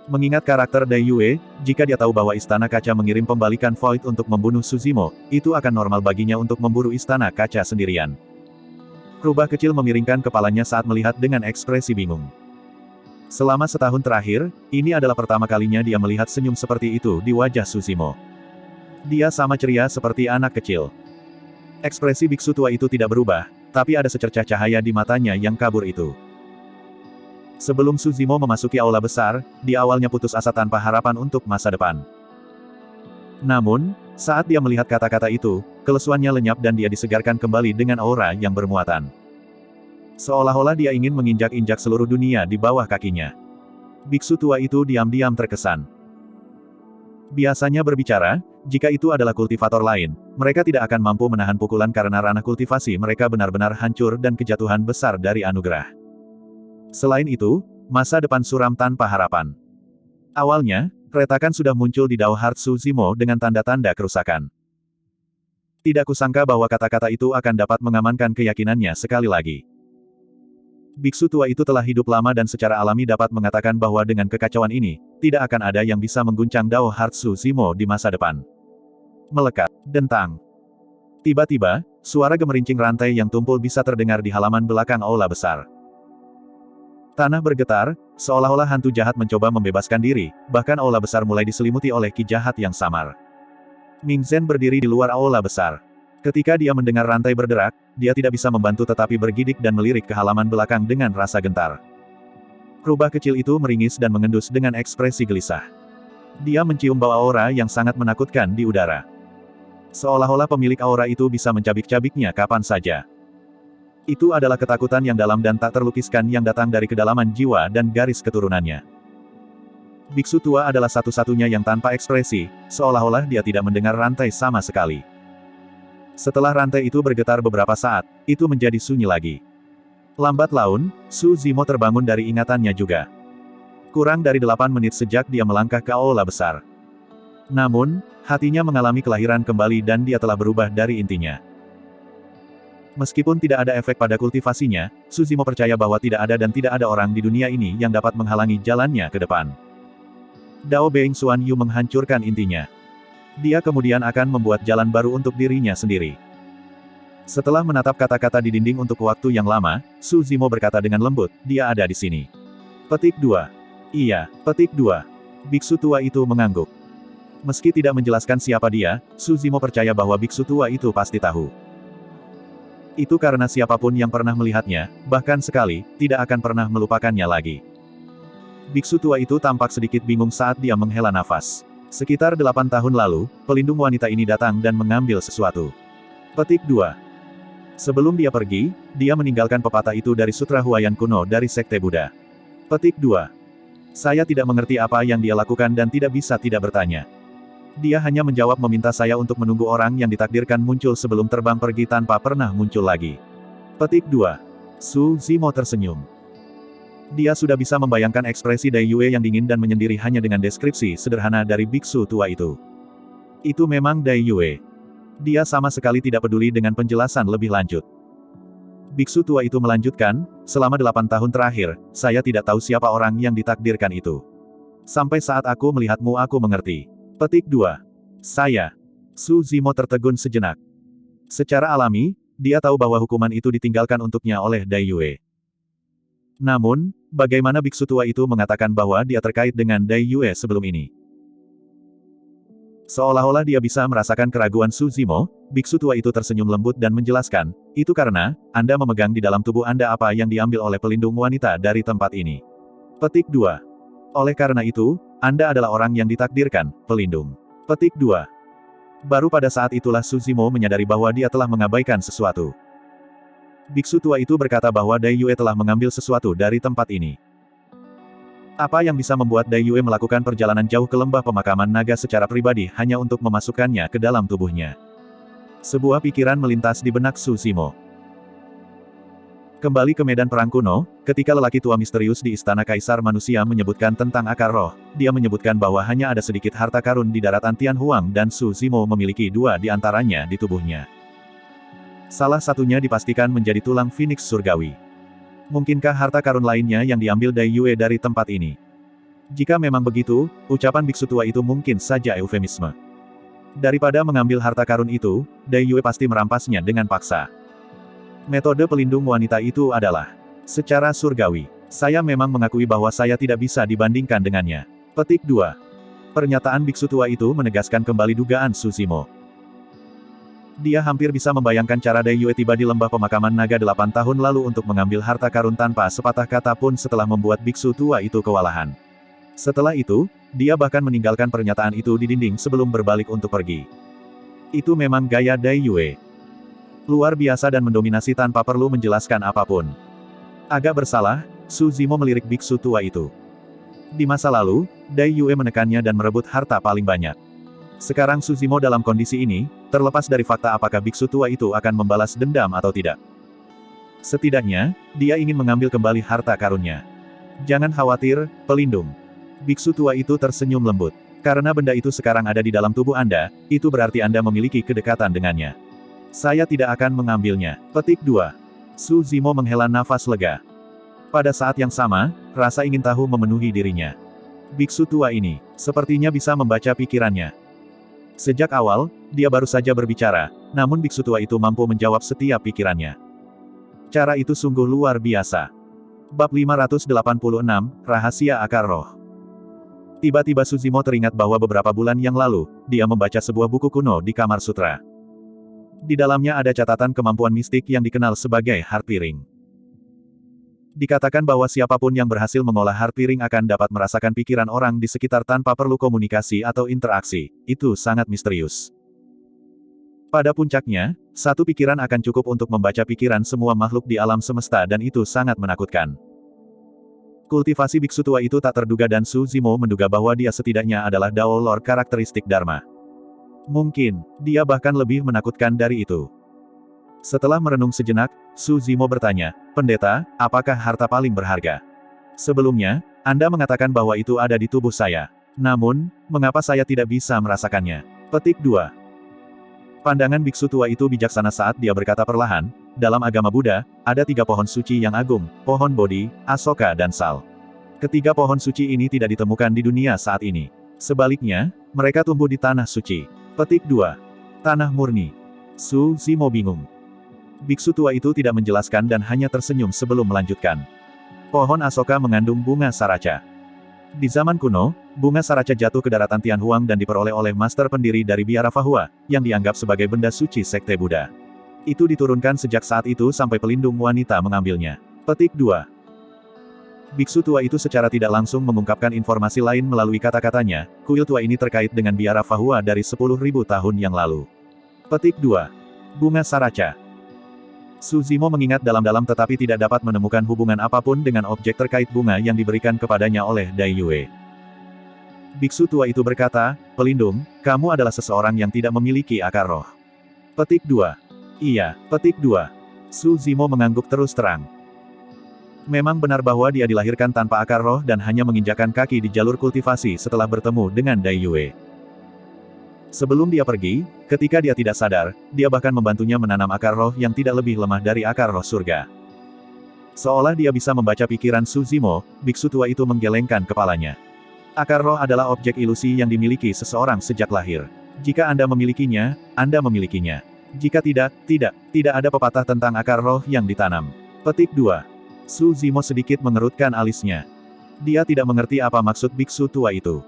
Mengingat karakter Dai Yue, jika dia tahu bahwa Istana Kaca mengirim pembalikan Void untuk membunuh Suzimo, itu akan normal baginya untuk memburu Istana Kaca sendirian. Rubah kecil memiringkan kepalanya saat melihat dengan ekspresi bingung. Selama setahun terakhir, ini adalah pertama kalinya dia melihat senyum seperti itu di wajah Suzimo. Dia sama ceria seperti anak kecil. Ekspresi biksu tua itu tidak berubah, tapi ada secercah cahaya di matanya yang kabur itu. Sebelum Suzimo memasuki aula besar, dia awalnya putus asa tanpa harapan untuk masa depan. Namun, saat dia melihat kata-kata itu, kelesuannya lenyap dan dia disegarkan kembali dengan aura yang bermuatan. Seolah-olah dia ingin menginjak-injak seluruh dunia di bawah kakinya. Biksu tua itu diam-diam terkesan. Biasanya berbicara, jika itu adalah kultivator lain, mereka tidak akan mampu menahan pukulan karena ranah kultivasi mereka benar-benar hancur dan kejatuhan besar dari anugerah. Selain itu, masa depan suram tanpa harapan. Awalnya, retakan sudah muncul di Dao Heart Suzimo dengan tanda-tanda kerusakan. Tidak kusangka bahwa kata-kata itu akan dapat mengamankan keyakinannya sekali lagi. Biksu tua itu telah hidup lama dan secara alami dapat mengatakan bahwa dengan kekacauan ini, tidak akan ada yang bisa mengguncang Dao Heart Suzimo di masa depan. Melekat, dentang. Tiba-tiba, suara gemerincing rantai yang tumpul bisa terdengar di halaman belakang aula besar. Tanah bergetar, seolah-olah hantu jahat mencoba membebaskan diri, bahkan aula besar mulai diselimuti oleh ki jahat yang samar. Ming Zhen berdiri di luar aula besar. Ketika dia mendengar rantai berderak, dia tidak bisa membantu tetapi bergidik dan melirik ke halaman belakang dengan rasa gentar. Rubah kecil itu meringis dan mengendus dengan ekspresi gelisah. Dia mencium bau aura yang sangat menakutkan di udara. Seolah-olah pemilik aura itu bisa mencabik-cabiknya kapan saja. Itu adalah ketakutan yang dalam dan tak terlukiskan yang datang dari kedalaman jiwa dan garis keturunannya. Biksu tua adalah satu-satunya yang tanpa ekspresi, seolah-olah dia tidak mendengar rantai sama sekali. Setelah rantai itu bergetar beberapa saat, itu menjadi sunyi lagi. Lambat laun, Suzimo terbangun dari ingatannya juga. Kurang dari 8 menit sejak dia melangkah ke aula besar. Namun, hatinya mengalami kelahiran kembali dan dia telah berubah dari intinya. Meskipun tidak ada efek pada kultivasinya, Suzimo percaya bahwa tidak ada dan tidak ada orang di dunia ini yang dapat menghalangi jalannya ke depan. Dao Beng Xuan Yu menghancurkan intinya. Dia kemudian akan membuat jalan baru untuk dirinya sendiri. Setelah menatap kata-kata di dinding untuk waktu yang lama, Suzimo berkata dengan lembut, dia ada di sini. Petik 2. Iya, petik 2. Biksu tua itu mengangguk. Meski tidak menjelaskan siapa dia, Suzimo percaya bahwa biksu tua itu pasti tahu. Itu karena siapapun yang pernah melihatnya, bahkan sekali, tidak akan pernah melupakannya lagi. Biksu tua itu tampak sedikit bingung saat dia menghela nafas. Sekitar 8 tahun lalu, pelindung wanita ini datang dan mengambil sesuatu. Petik 2. Sebelum dia pergi, dia meninggalkan pepatah itu dari Sutra Huayan kuno dari Sekte Buddha. Petik 2. Saya tidak mengerti apa yang dia lakukan dan tidak bisa tidak bertanya. Dia hanya menjawab meminta saya untuk menunggu orang yang ditakdirkan muncul sebelum terbang pergi tanpa pernah muncul lagi. Petik 2. Suzimo tersenyum. Dia sudah bisa membayangkan ekspresi Dai Yue yang dingin dan menyendiri hanya dengan deskripsi sederhana dari biksu tua itu. Itu memang Dai Yue. Dia sama sekali tidak peduli dengan penjelasan lebih lanjut. Biksu tua itu melanjutkan, selama 8 tahun terakhir, saya tidak tahu siapa orang yang ditakdirkan itu. Sampai saat aku melihatmu aku mengerti. Petik 2. Saya. Suzimo tertegun sejenak. Secara alami, dia tahu bahwa hukuman itu ditinggalkan untuknya oleh Dai Yue. Namun, bagaimana biksu tua itu mengatakan bahwa dia terkait dengan Dai Yue sebelum ini? Seolah-olah dia bisa merasakan keraguan Suzimo, biksu tua itu tersenyum lembut dan menjelaskan, itu karena, Anda memegang di dalam tubuh Anda apa yang diambil oleh pelindung wanita dari tempat ini. Petik 2. Oleh karena itu, Anda adalah orang yang ditakdirkan, pelindung. Petik 2. Baru pada saat itulah Suzimo menyadari bahwa dia telah mengabaikan sesuatu. Biksu tua itu berkata bahwa Dai Yue telah mengambil sesuatu dari tempat ini. Apa yang bisa membuat Dai Yue melakukan perjalanan jauh ke lembah pemakaman naga secara pribadi hanya untuk memasukkannya ke dalam tubuhnya? Sebuah pikiran melintas di benak Suzimo. Kembali ke medan perang kuno, ketika lelaki tua misterius di Istana Kaisar Manusia menyebutkan tentang akar roh, dia menyebutkan bahwa hanya ada sedikit harta karun di daratan Tianhuang dan Suzimo memiliki 2 di antaranya di tubuhnya. Salah satunya dipastikan menjadi tulang Phoenix surgawi. Mungkinkah harta karun lainnya yang diambil Dai Yue dari tempat ini? Jika memang begitu, ucapan biksu tua itu mungkin saja eufemisme. Daripada mengambil harta karun itu, Dai Yue pasti merampasnya dengan paksa. Metode pelindung wanita itu adalah secara surgawi. Saya memang mengakui bahwa saya tidak bisa dibandingkan dengannya. Petik 2. Pernyataan biksu tua itu menegaskan kembali dugaan Suzimo. Dia hampir bisa membayangkan cara Dai Yue tiba di lembah pemakaman naga 8 tahun lalu untuk mengambil harta karun tanpa sepatah kata pun setelah membuat biksu tua itu kewalahan. Setelah itu, dia bahkan meninggalkan pernyataan itu di dinding sebelum berbalik untuk pergi. Itu memang gaya Dai Yue. Luar biasa dan mendominasi tanpa perlu menjelaskan apapun. Agak bersalah, Suzimo melirik biksu tua itu. Di masa lalu, Dai Yue menekannya dan merebut harta paling banyak. Sekarang Suzimo dalam kondisi ini, terlepas dari fakta apakah biksu tua itu akan membalas dendam atau tidak. Setidaknya, dia ingin mengambil kembali harta karunnya. Jangan khawatir, pelindung. Biksu tua itu tersenyum lembut. Karena benda itu sekarang ada di dalam tubuh Anda, itu berarti Anda memiliki kedekatan dengannya. Saya tidak akan mengambilnya. Petik 2. Suzimo menghela nafas lega. Pada saat yang sama, rasa ingin tahu memenuhi dirinya. Biksu tua ini, sepertinya bisa membaca pikirannya. Sejak awal, dia baru saja berbicara, namun biksu tua itu mampu menjawab setiap pikirannya. Cara itu sungguh luar biasa. Bab 586, Rahasia Akar Roh. Tiba-tiba Suzimo teringat bahwa beberapa bulan yang lalu, dia membaca sebuah buku kuno di Kamar Sutra. Di dalamnya ada catatan kemampuan mistik yang dikenal sebagai heart piring. Dikatakan bahwa siapapun yang berhasil mengolah heart piring akan dapat merasakan pikiran orang di sekitar tanpa perlu komunikasi atau interaksi. Itu sangat misterius. Pada puncaknya, satu pikiran akan cukup untuk membaca pikiran semua makhluk di alam semesta dan itu sangat menakutkan. Kultivasi biksu tua itu tak terduga dan Suzimo menduga bahwa dia setidaknya adalah Dao Lord karakteristik Dharma. Mungkin, dia bahkan lebih menakutkan dari itu. Setelah merenung sejenak, Suzimo bertanya, "Pendeta, apakah harta paling berharga?" Sebelumnya, Anda mengatakan bahwa itu ada di tubuh saya. Namun, mengapa saya tidak bisa merasakannya? Petik 2. Pandangan biksu tua itu bijaksana saat dia berkata perlahan, dalam agama Buddha, ada 3 pohon suci yang agung, pohon Bodhi, Asoka dan Sal. Ketiga pohon suci ini tidak ditemukan di dunia saat ini. Sebaliknya, mereka tumbuh di tanah suci. Petik 2. Tanah murni. Suzimo bingung. Biksu tua itu tidak menjelaskan dan hanya tersenyum sebelum melanjutkan. Pohon Asoka mengandung bunga saraca. Di zaman kuno, bunga saraca jatuh ke daratan Tianhuang dan diperoleh oleh master pendiri dari biara Fahua, yang dianggap sebagai benda suci sekte Buddha. Itu diturunkan sejak saat itu sampai pelindung wanita mengambilnya. Petik 2. Biksu tua itu secara tidak langsung mengungkapkan informasi lain melalui kata-katanya, kuil tua ini terkait dengan biara Fahua dari 10.000 tahun yang lalu. Petik 2. Bunga saraca. Suzimo mengingat dalam-dalam tetapi tidak dapat menemukan hubungan apapun dengan objek terkait bunga yang diberikan kepadanya oleh Dai Yue. Biksu tua itu berkata, "Pelindung, kamu adalah seseorang yang tidak memiliki akar roh." Petik 2. Iya, petik 2. Suzimo mengangguk terus terang. Memang benar bahwa dia dilahirkan tanpa akar roh dan hanya menginjakkan kaki di jalur kultivasi setelah bertemu dengan Dai Yue. Sebelum dia pergi, ketika dia tidak sadar, dia bahkan membantunya menanam akar roh yang tidak lebih lemah dari akar roh surga. Seolah dia bisa membaca pikiran Suzimo, biksu tua itu menggelengkan kepalanya. Akar roh adalah objek ilusi yang dimiliki seseorang sejak lahir. Jika Anda memilikinya, Anda memilikinya. Jika tidak ada pepatah tentang akar roh yang ditanam. Petik 2. Suzimo sedikit mengerutkan alisnya. Dia tidak mengerti apa maksud biksu tua itu.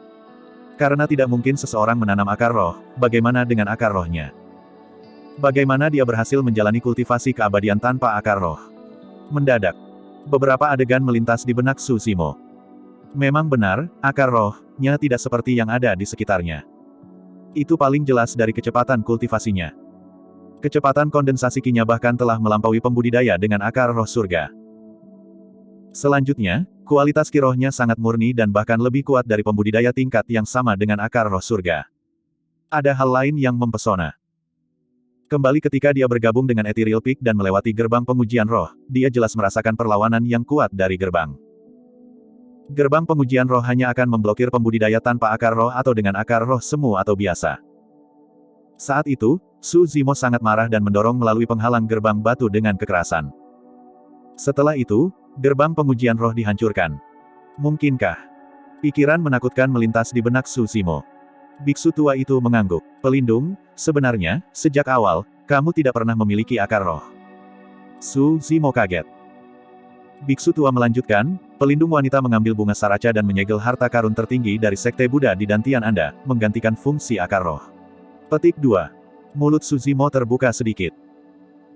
Karena tidak mungkin seseorang menanam akar roh, bagaimana dengan akar rohnya? Bagaimana dia berhasil menjalani kultivasi keabadian tanpa akar roh? Mendadak, beberapa adegan melintas di benak Suzimo. Memang benar, akar rohnya tidak seperti yang ada di sekitarnya. Itu paling jelas dari kecepatan kultivasinya. Kecepatan kondensasi Ki-nya bahkan telah melampaui pembudidaya dengan akar roh surga. Selanjutnya, kualitas Ki rohnya sangat murni dan bahkan lebih kuat dari pembudidaya tingkat yang sama dengan akar roh surga. Ada hal lain yang mempesona. Kembali ketika dia bergabung dengan Ethereal Peak dan melewati gerbang pengujian roh, dia jelas merasakan perlawanan yang kuat dari gerbang. Gerbang pengujian roh hanya akan memblokir pembudidaya tanpa akar roh atau dengan akar roh semu atau biasa. Saat itu, Su Zimo sangat marah dan mendorong melalui penghalang gerbang batu dengan kekerasan. Setelah itu, gerbang pengujian roh dihancurkan. Mungkinkah? Pikiran menakutkan melintas di benak Su Zimo. Biksu tua itu mengangguk. Pelindung, sebenarnya, sejak awal, kamu tidak pernah memiliki akar roh. Su Zimo kaget. Biksu tua melanjutkan, pelindung wanita mengambil bunga saraca dan menyegel harta karun tertinggi dari Sekte Buddha di dantian Anda, menggantikan fungsi akar roh. Petik 2. Mulut Su Zimo terbuka sedikit.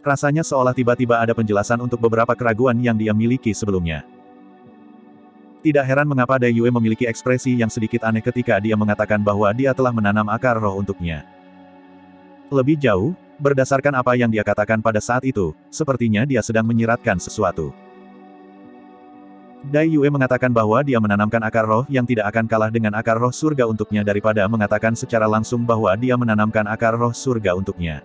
Rasanya seolah tiba-tiba ada penjelasan untuk beberapa keraguan yang dia miliki sebelumnya. Tidak heran mengapa Dai Yue memiliki ekspresi yang sedikit aneh ketika dia mengatakan bahwa dia telah menanam akar roh untuknya. Lebih jauh, berdasarkan apa yang dia katakan pada saat itu, sepertinya dia sedang menyiratkan sesuatu. Dai Yue mengatakan bahwa dia menanamkan akar roh yang tidak akan kalah dengan akar roh surga untuknya daripada mengatakan secara langsung bahwa dia menanamkan akar roh surga untuknya.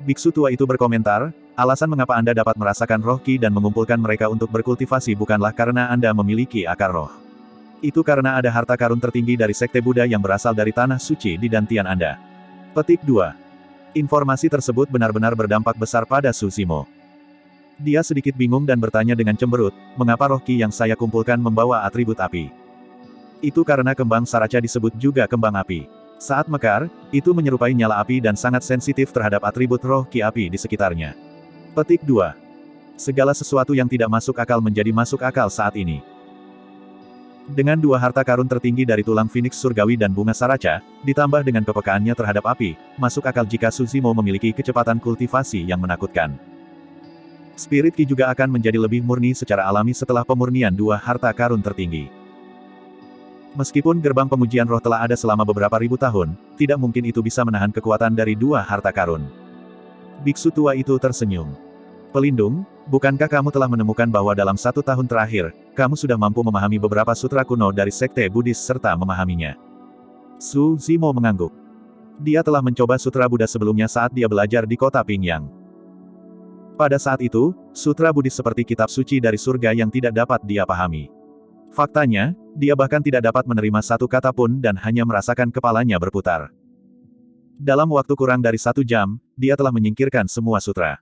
Biksu tua itu berkomentar, alasan mengapa Anda dapat merasakan roh Ki dan mengumpulkan mereka untuk berkultivasi bukanlah karena Anda memiliki akar roh. Itu karena ada harta karun tertinggi dari Sekte Buddha yang berasal dari tanah suci di dantian Anda. Petik 2. Informasi tersebut benar-benar berdampak besar pada Su Zimo. Dia sedikit bingung dan bertanya dengan cemberut, mengapa roh Ki yang saya kumpulkan membawa atribut api? Itu karena kembang saraca disebut juga kembang api. Saat mekar, itu menyerupai nyala api dan sangat sensitif terhadap atribut roh Ki api di sekitarnya. Petik 2. Segala sesuatu yang tidak masuk akal menjadi masuk akal saat ini. Dengan dua harta karun tertinggi dari tulang Phoenix surgawi dan bunga saraca, ditambah dengan kepekaannya terhadap api, masuk akal jika Su Zimo memiliki kecepatan kultivasi yang menakutkan. Spirit Ki juga akan menjadi lebih murni secara alami setelah pemurnian dua harta karun tertinggi. Meskipun gerbang pengujian roh telah ada selama beberapa ribu tahun, tidak mungkin itu bisa menahan kekuatan dari dua harta karun. Biksu tua itu tersenyum. Pelindung, bukankah kamu telah menemukan bahwa dalam 1 tahun terakhir, kamu sudah mampu memahami beberapa sutra kuno dari Sekte Buddhis serta memahaminya? Su Zimo mengangguk. Dia telah mencoba sutra Buddha sebelumnya saat dia belajar di kota Pingyang. Pada saat itu, sutra Buddhis seperti kitab suci dari surga yang tidak dapat dia pahami. Faktanya, dia bahkan tidak dapat menerima satu kata pun dan hanya merasakan kepalanya berputar. Dalam waktu kurang dari 1 jam, dia telah menyingkirkan semua sutra.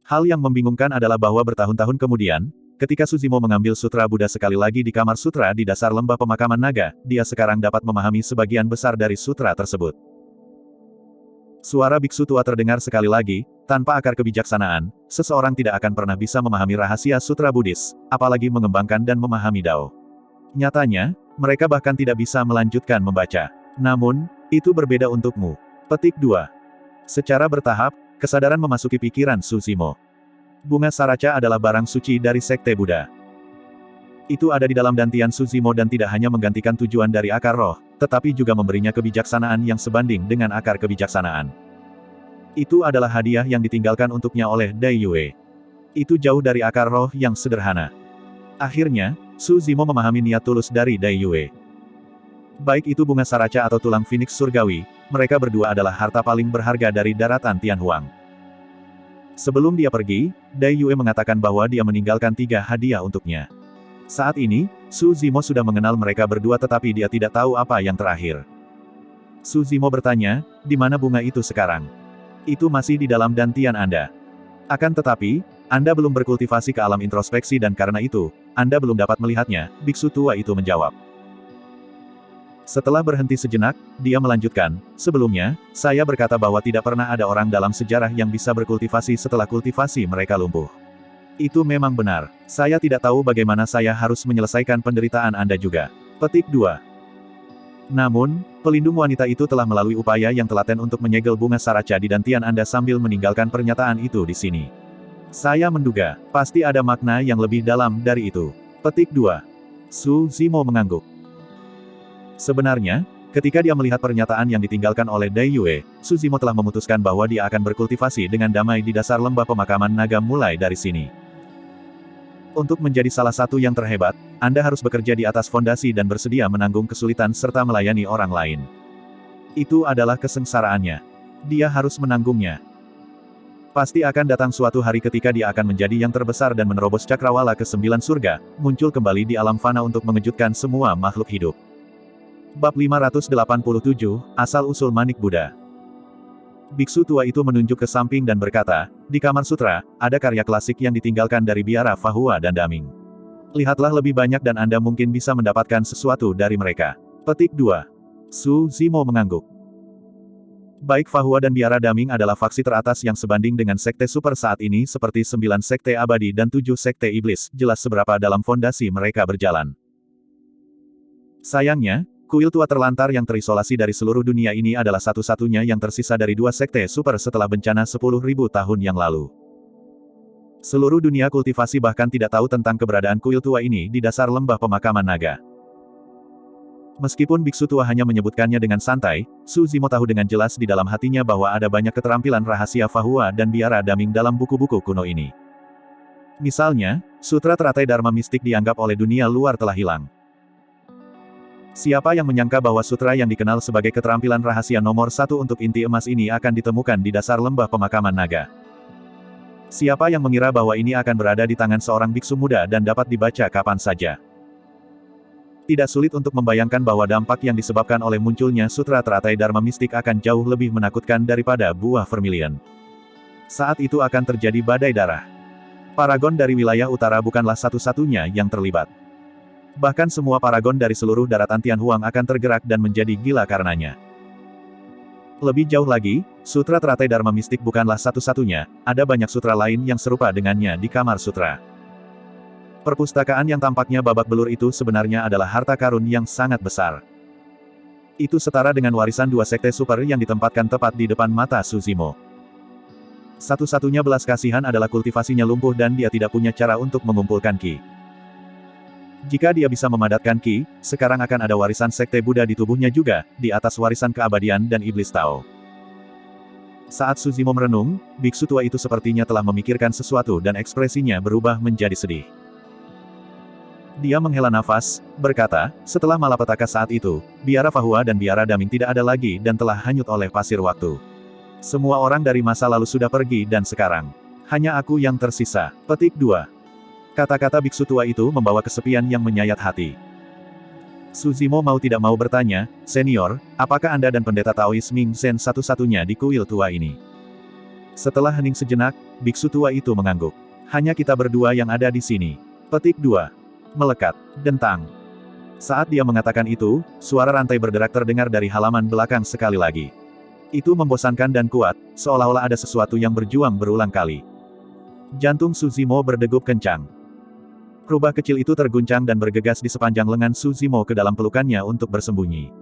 Hal yang membingungkan adalah bahwa bertahun-tahun kemudian, ketika Su Zimo mengambil sutra Buddha sekali lagi di kamar sutra di dasar lembah pemakaman naga, dia sekarang dapat memahami sebagian besar dari sutra tersebut. Suara biksu tua terdengar sekali lagi, tanpa akar kebijaksanaan, seseorang tidak akan pernah bisa memahami rahasia sutra Buddhis, apalagi mengembangkan dan memahami Dao. Nyatanya, mereka bahkan tidak bisa melanjutkan membaca. Namun, itu berbeda untukmu. Petik 2. Secara bertahap, kesadaran memasuki pikiran Su Zimo. Bunga saraca adalah barang suci dari Sekte Buddha. Itu ada di dalam dantian Su Zimo dan tidak hanya menggantikan tujuan dari akar roh, tetapi juga memberinya kebijaksanaan yang sebanding dengan akar kebijaksanaan. Itu adalah hadiah yang ditinggalkan untuknya oleh Dai Yue. Itu jauh dari akar roh yang sederhana. Akhirnya, Su Zimo memahami niat tulus dari Dai Yue. Baik itu bunga saraca atau tulang Phoenix surgawi, mereka berdua adalah harta paling berharga dari daratan Tianhuang. Sebelum dia pergi, Dai Yue mengatakan bahwa dia meninggalkan 3 hadiah untuknya. Saat ini, Su Zimo sudah mengenal mereka berdua tetapi dia tidak tahu apa yang terakhir. Su Zimo bertanya, di mana bunga itu sekarang? Itu masih di dalam dantian Anda. Akan tetapi, Anda belum berkultivasi ke alam introspeksi dan karena itu, Anda belum dapat melihatnya, biksu tua itu menjawab. Setelah berhenti sejenak, dia melanjutkan, sebelumnya, saya berkata bahwa tidak pernah ada orang dalam sejarah yang bisa berkultivasi setelah kultivasi mereka lumpuh. Itu memang benar. Saya tidak tahu bagaimana saya harus menyelesaikan penderitaan Anda juga. Petik 2. Namun, pelindung wanita itu telah melalui upaya yang telaten untuk menyegel bunga saraca di dantian Anda sambil meninggalkan pernyataan itu di sini. Saya menduga, pasti ada makna yang lebih dalam dari itu. Petik 2. Su Zimo mengangguk. Sebenarnya, ketika dia melihat pernyataan yang ditinggalkan oleh Dai Yue, Su Zimo telah memutuskan bahwa dia akan berkultivasi dengan damai di dasar lembah pemakaman naga mulai dari sini. Untuk menjadi salah satu yang terhebat, Anda harus bekerja di atas fondasi dan bersedia menanggung kesulitan serta melayani orang lain. Itu adalah kesengsaraannya. Dia harus menanggungnya. Pasti akan datang suatu hari ketika dia akan menjadi yang terbesar dan menerobos cakrawala ke-9 surga, muncul kembali di alam fana untuk mengejutkan semua makhluk hidup. Bab 587, Asal-usul Manik Buddha. Biksu tua itu menunjuk ke samping dan berkata, di Kamar Sutra, ada karya klasik yang ditinggalkan dari biara Fahua dan Daming. Lihatlah lebih banyak dan Anda mungkin bisa mendapatkan sesuatu dari mereka. Petik 2. Su Zimo mengangguk. Baik Fahua dan biara Daming adalah faksi teratas yang sebanding dengan sekte super saat ini seperti 9 sekte abadi dan 7 sekte iblis, jelas seberapa dalam fondasi mereka berjalan. Sayangnya, kuil tua terlantar yang terisolasi dari seluruh dunia ini adalah satu-satunya yang tersisa dari 2 sekte super setelah bencana 10.000 tahun yang lalu. Seluruh dunia kultivasi bahkan tidak tahu tentang keberadaan kuil tua ini di dasar lembah pemakaman naga. Meskipun biksu tua hanya menyebutkannya dengan santai, Su Zimo tahu dengan jelas di dalam hatinya bahwa ada banyak keterampilan rahasia Fahua dan biara Daming dalam buku-buku kuno ini. Misalnya, sutra teratai Dharma mistik dianggap oleh dunia luar telah hilang. Siapa yang menyangka bahwa sutra yang dikenal sebagai keterampilan rahasia nomor 1 untuk inti emas ini akan ditemukan di dasar lembah pemakaman naga? Siapa yang mengira bahwa ini akan berada di tangan seorang biksu muda dan dapat dibaca kapan saja? Tidak sulit untuk membayangkan bahwa dampak yang disebabkan oleh munculnya sutra teratai Dharma mistik akan jauh lebih menakutkan daripada buah vermilion. Saat itu akan terjadi badai darah. Paragon dari wilayah utara bukanlah satu-satunya yang terlibat. Bahkan semua paragon dari seluruh daratan Tianhuang akan tergerak dan menjadi gila karenanya. Lebih jauh lagi, sutra teratai Dharma mistik bukanlah satu-satunya, ada banyak sutra lain yang serupa dengannya di Kamar Sutra. Perpustakaan yang tampaknya babak belur itu sebenarnya adalah harta karun yang sangat besar. Itu setara dengan warisan 2 sekte super yang ditempatkan tepat di depan mata Su Zimo. Satu-satunya belas kasihan adalah kultivasinya lumpuh dan dia tidak punya cara untuk mengumpulkan Qi. Jika dia bisa memadatkan Qi, sekarang akan ada warisan sekte Buddha di tubuhnya juga, di atas warisan keabadian dan iblis Tao. Saat Su Zimo merenung, biksu tua itu sepertinya telah memikirkan sesuatu dan ekspresinya berubah menjadi sedih. Dia menghela nafas, berkata, setelah malapetaka saat itu, biara Fahua dan biara Daming tidak ada lagi dan telah hanyut oleh pasir waktu. Semua orang dari masa lalu sudah pergi dan sekarang, hanya aku yang tersisa. Petik 2. Kata-kata biksu tua itu membawa kesepian yang menyayat hati. Su Zimo mau tidak mau bertanya, Senior, apakah Anda dan pendeta Taois Ming Zhen satu-satunya di kuil tua ini? Setelah hening sejenak, biksu tua itu mengangguk. Hanya kita berdua yang ada di sini. Petik 2. Melekat. Dentang. Saat dia mengatakan itu, suara rantai berderak terdengar dari halaman belakang sekali lagi. Itu membosankan dan kuat, seolah-olah ada sesuatu yang berjuang berulang kali. Jantung Su Zimo berdegup kencang. Rubah kecil itu terguncang dan bergegas di sepanjang lengan Su Zimo ke dalam pelukannya untuk bersembunyi.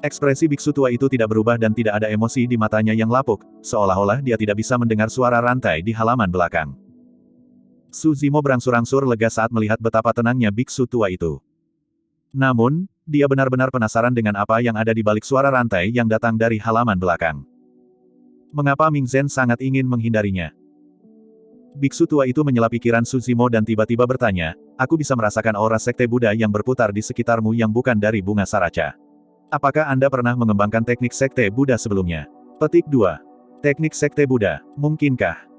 Ekspresi biksu tua itu tidak berubah dan tidak ada emosi di matanya yang lapuk, seolah-olah dia tidak bisa mendengar suara rantai di halaman belakang. Su Zimo berangsur-angsur lega saat melihat betapa tenangnya biksu tua itu. Namun, dia benar-benar penasaran dengan apa yang ada di balik suara rantai yang datang dari halaman belakang. Mengapa Ming Zhen sangat ingin menghindarinya? Biksu tua itu menyela pikiran Su Zimo dan tiba-tiba bertanya, aku bisa merasakan aura sekte Buddha yang berputar di sekitarmu yang bukan dari bunga saraca. Apakah Anda pernah mengembangkan teknik sekte Buddha sebelumnya? Petik 2. Teknik sekte Buddha, mungkinkah?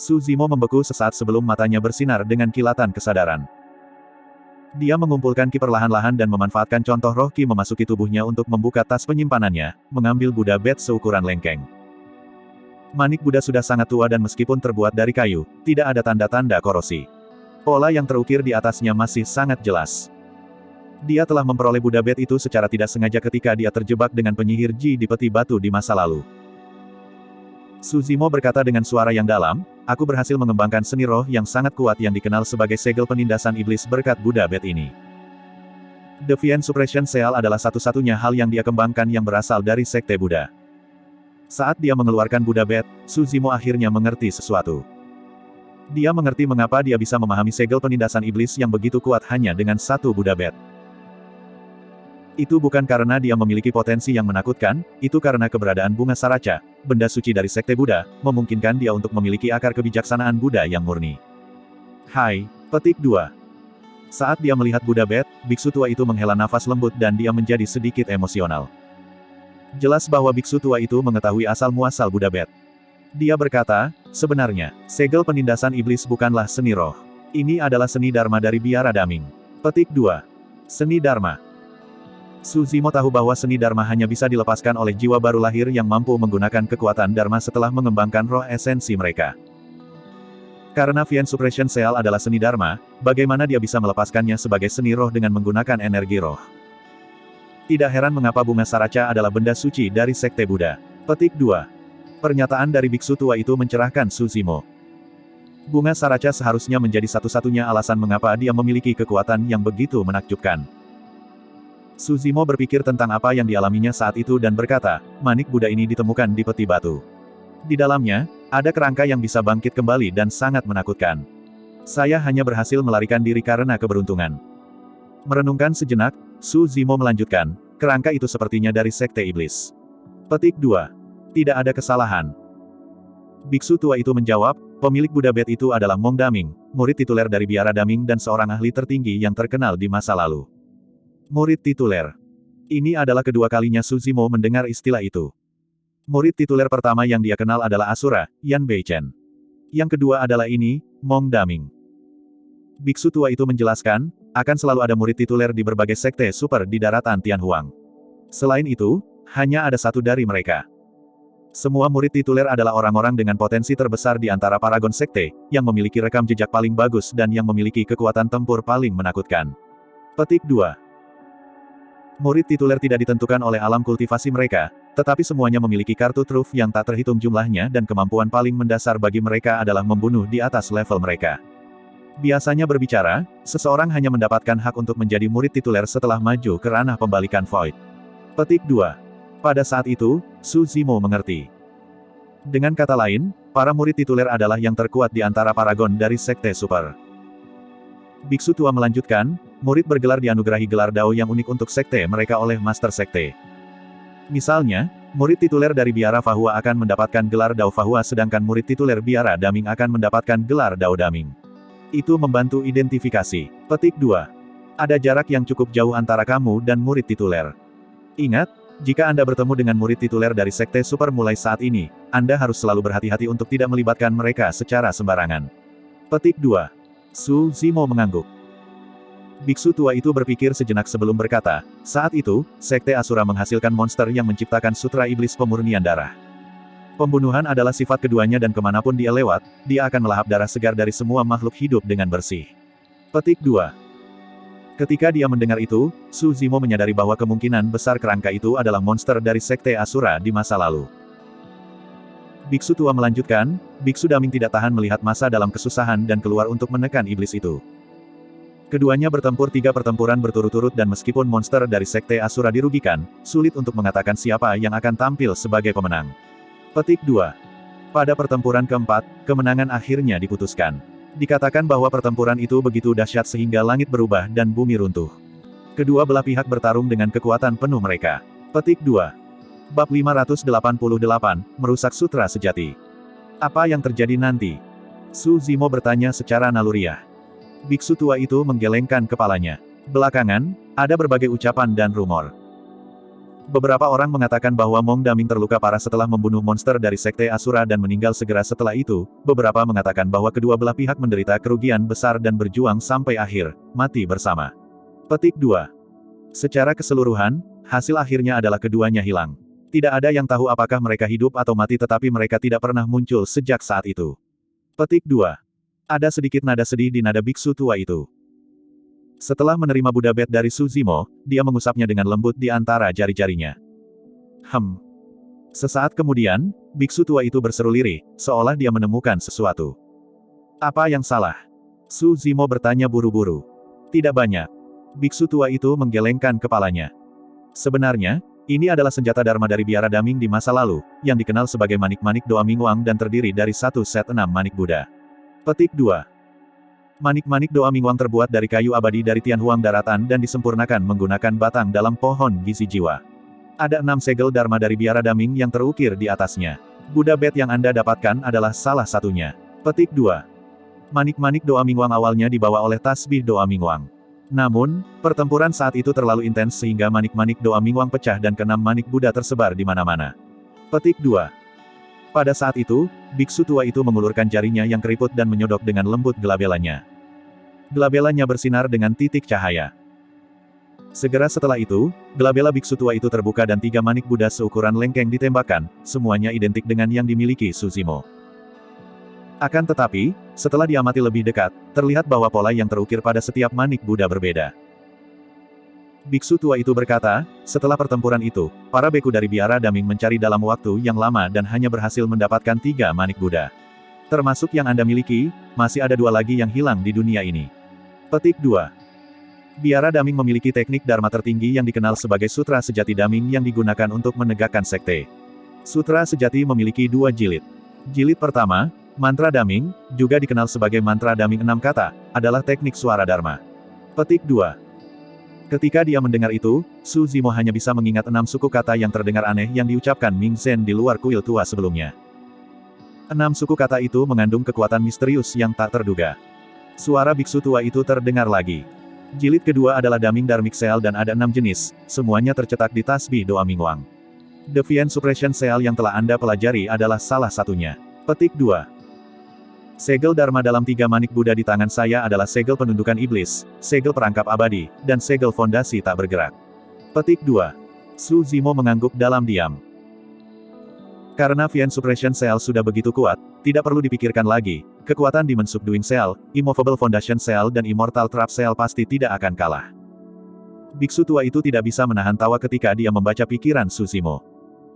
Su Zimo membeku sesaat sebelum matanya bersinar dengan kilatan kesadaran. Dia mengumpulkan Qi perlahan-lahan dan memanfaatkan contoh roh Qi memasuki tubuhnya untuk membuka tas penyimpanannya, mengambil Buddha bed seukuran lengkeng. Manik Buddha sudah sangat tua dan meskipun terbuat dari kayu, tidak ada tanda-tanda korosi. Pola yang terukir di atasnya masih sangat jelas. Dia telah memperoleh Buddha bed itu secara tidak sengaja ketika dia terjebak dengan penyihir Ji di peti batu di masa lalu. Su Zimo berkata dengan suara yang dalam, aku berhasil mengembangkan seni roh yang sangat kuat yang dikenal sebagai segel penindasan iblis berkat Buddha bed ini. Deviant Suppression Seal adalah satu-satunya hal yang dia kembangkan yang berasal dari sekte Buddha. Saat dia mengeluarkan Buddha bed, Su Zimo akhirnya mengerti sesuatu. Dia mengerti mengapa dia bisa memahami segel penindasan iblis yang begitu kuat hanya dengan satu Buddha Bet. Itu bukan karena dia memiliki potensi yang menakutkan, itu karena keberadaan bunga saraca, benda suci dari sekte Buddha, memungkinkan dia untuk memiliki akar kebijaksanaan Buddha yang murni. Hai, petik 2. Saat dia melihat Buddha Bet, biksu tua itu menghela nafas lembut dan dia menjadi sedikit emosional. Jelas bahwa biksu tua itu mengetahui asal-muasal Buddha Bet. Dia berkata, sebenarnya, segel penindasan iblis bukanlah seni roh. Ini adalah seni dharma dari biara daming. Petik 2. Seni dharma. Su Zimo tahu bahwa seni dharma hanya bisa dilepaskan oleh jiwa baru lahir yang mampu menggunakan kekuatan dharma setelah mengembangkan roh esensi mereka. Karena Vian Suppression Seal adalah seni dharma, bagaimana dia bisa melepaskannya sebagai seni roh dengan menggunakan energi roh? Tidak heran mengapa bunga saraca adalah benda suci dari sekte Buddha. Petik 2. Pernyataan dari biksu tua itu mencerahkan Su Zimo. Bunga saraca seharusnya menjadi satu-satunya alasan mengapa dia memiliki kekuatan yang begitu menakjubkan. Su Zimo berpikir tentang apa yang dialaminya saat itu dan berkata, manik Buddha ini ditemukan di peti batu. Di dalamnya, ada kerangka yang bisa bangkit kembali dan sangat menakutkan. Saya hanya berhasil melarikan diri karena keberuntungan. Merenungkan sejenak, Su Zimo melanjutkan, kerangka itu sepertinya dari sekte iblis. Petik 2. Tidak ada kesalahan. Biksu tua itu menjawab, pemilik Buddha Bet itu adalah Mong Daming, murid tituler dari biara daming dan seorang ahli tertinggi yang terkenal di masa lalu. Murid tituler. Ini adalah kedua kalinya Su Zimo mendengar istilah itu. Murid tituler pertama yang dia kenal adalah Asura, Yan Beichen. Yang kedua adalah ini, Mong Daming. Biksu tua itu menjelaskan, akan selalu ada murid tituler di berbagai sekte super di daratan Tianhuang. Selain itu, hanya ada satu dari mereka. Semua murid tituler adalah orang-orang dengan potensi terbesar di antara paragon sekte, yang memiliki rekam jejak paling bagus dan yang memiliki kekuatan tempur paling menakutkan. Petik 2. Murid tituler tidak ditentukan oleh alam kultivasi mereka, tetapi semuanya memiliki kartu truf yang tak terhitung jumlahnya dan kemampuan paling mendasar bagi mereka adalah membunuh di atas level mereka. Biasanya berbicara, seseorang hanya mendapatkan hak untuk menjadi murid tituler setelah maju ke ranah pembalikan void. Petik 2. Pada saat itu, Su Zimo mengerti. Dengan kata lain, para murid tituler adalah yang terkuat di antara paragon dari sekte super. Biksu tua melanjutkan, murid bergelar dianugerahi gelar Dao yang unik untuk sekte mereka oleh Master Sekte. Misalnya, murid tituler dari biara Fahua akan mendapatkan gelar Dao Fahua sedangkan murid tituler biara Daming akan mendapatkan gelar Dao Daming. Itu membantu identifikasi. Petik 2. Ada jarak yang cukup jauh antara kamu dan murid tituler. Ingat, jika Anda bertemu dengan murid tituler dari sekte super mulai saat ini, Anda harus selalu berhati-hati untuk tidak melibatkan mereka secara sembarangan. Petik 2. Su Zimo mengangguk. Biksu tua itu berpikir sejenak sebelum berkata, saat itu, sekte Asura menghasilkan monster yang menciptakan sutra iblis pemurnian darah. Pembunuhan adalah sifat keduanya dan kemanapun dia lewat, dia akan melahap darah segar dari semua makhluk hidup dengan bersih. Petik 2. Ketika dia mendengar itu, Su Zimo menyadari bahwa kemungkinan besar kerangka itu adalah monster dari sekte Asura di masa lalu. Biksu tua melanjutkan, Biksu Daming tidak tahan melihat masa dalam kesusahan dan keluar untuk menekan iblis itu. Keduanya bertempur 3 pertempuran berturut-turut dan meskipun monster dari sekte Asura dirugikan, sulit untuk mengatakan siapa yang akan tampil sebagai pemenang. Petik 2. Pada pertempuran keempat, kemenangan akhirnya diputuskan. Dikatakan bahwa pertempuran itu begitu dahsyat sehingga langit berubah dan bumi runtuh. Kedua belah pihak bertarung dengan kekuatan penuh mereka. Petik 2. Bab 588, Merusak Sutra Sejati. Apa yang terjadi nanti? Su Zimo bertanya secara naluriah. Biksu tua itu menggelengkan kepalanya. Belakangan, ada berbagai ucapan dan rumor. Beberapa orang mengatakan bahwa Mong Daming terluka parah setelah membunuh monster dari sekte Asura dan meninggal segera setelah itu, beberapa mengatakan bahwa kedua belah pihak menderita kerugian besar dan berjuang sampai akhir, mati bersama. Petik 2. Secara keseluruhan, hasil akhirnya adalah keduanya hilang. Tidak ada yang tahu apakah mereka hidup atau mati tetapi mereka tidak pernah muncul sejak saat itu. Petik 2. Ada sedikit nada sedih di nada biksu tua itu. Setelah menerima Buddha Bet dari Su Zimo, dia mengusapnya dengan lembut di antara jari-jarinya. Sesaat kemudian, biksu tua itu berseru lirih, seolah dia menemukan sesuatu. Apa yang salah? Su Zimo bertanya buru-buru. Tidak banyak. Biksu tua itu menggelengkan kepalanya. Sebenarnya, ini adalah senjata Dharma dari biara Daming di masa lalu, yang dikenal sebagai manik-manik Doa Mingwang dan terdiri dari satu set 6 manik Buddha. Petik 2. Manik-manik doa Mingwang terbuat dari kayu abadi dari Tianhuang daratan dan disempurnakan menggunakan batang dalam pohon gizi jiwa. Ada 6 segel Dharma dari biara Daming yang terukir di atasnya. Buddha bed yang Anda dapatkan adalah salah satunya. Petik 2. Manik-manik doa Mingwang awalnya dibawa oleh tasbih doa Mingwang. Namun, pertempuran saat itu terlalu intens sehingga manik-manik doa Mingwang pecah dan ke-6 manik Buddha tersebar di mana-mana. Petik 2. Pada saat itu, biksu tua itu mengulurkan jarinya yang keriput dan menyodok dengan lembut gelabelanya. Gelabelanya bersinar dengan titik cahaya. Segera setelah itu, gelabela biksu tua itu terbuka dan 3 manik Buddha seukuran lengkeng ditembakkan, semuanya identik dengan yang dimiliki Suzimo. Akan tetapi, setelah diamati lebih dekat, terlihat bahwa pola yang terukir pada setiap manik Buddha berbeda. Biksu tua itu berkata, setelah pertempuran itu, para beku dari biara Daming mencari dalam waktu yang lama dan hanya berhasil mendapatkan 3 manik Buddha. Termasuk yang Anda miliki, masih ada 2 lagi yang hilang di dunia ini. Petik 2. Biara Daming memiliki teknik Dharma tertinggi yang dikenal sebagai Sutra Sejati Daming yang digunakan untuk menegakkan sekte. Sutra Sejati memiliki 2 jilid. Jilid pertama, Mantra Daming, juga dikenal sebagai Mantra Daming 6 kata, adalah teknik suara Dharma. Petik 2. Ketika dia mendengar itu, Su Zimo hanya bisa mengingat 6 suku kata yang terdengar aneh yang diucapkan Ming Zhen di luar kuil tua sebelumnya. 6 suku kata itu mengandung kekuatan misterius yang tak terduga. Suara biksu tua itu terdengar lagi. Jilid kedua adalah Daming Dharmic Seal dan ada 6 jenis, semuanya tercetak di tasbih doa Mingwang. Defiant Suppression Seal yang telah Anda pelajari adalah salah satunya. Petik 2. Segel Dharma dalam 3 manik Buddha di tangan saya adalah segel penundukan iblis, segel perangkap abadi, dan segel fondasi tak bergerak. Petik 2. Su Zimo mengangguk dalam diam. Karena Fiend Suppression Cell sudah begitu kuat, tidak perlu dipikirkan lagi, kekuatan Demon Subduing Cell, Immovable Foundation Cell dan Immortal Trap Cell pasti tidak akan kalah. Biksu tua itu tidak bisa menahan tawa ketika dia membaca pikiran Su Zimo.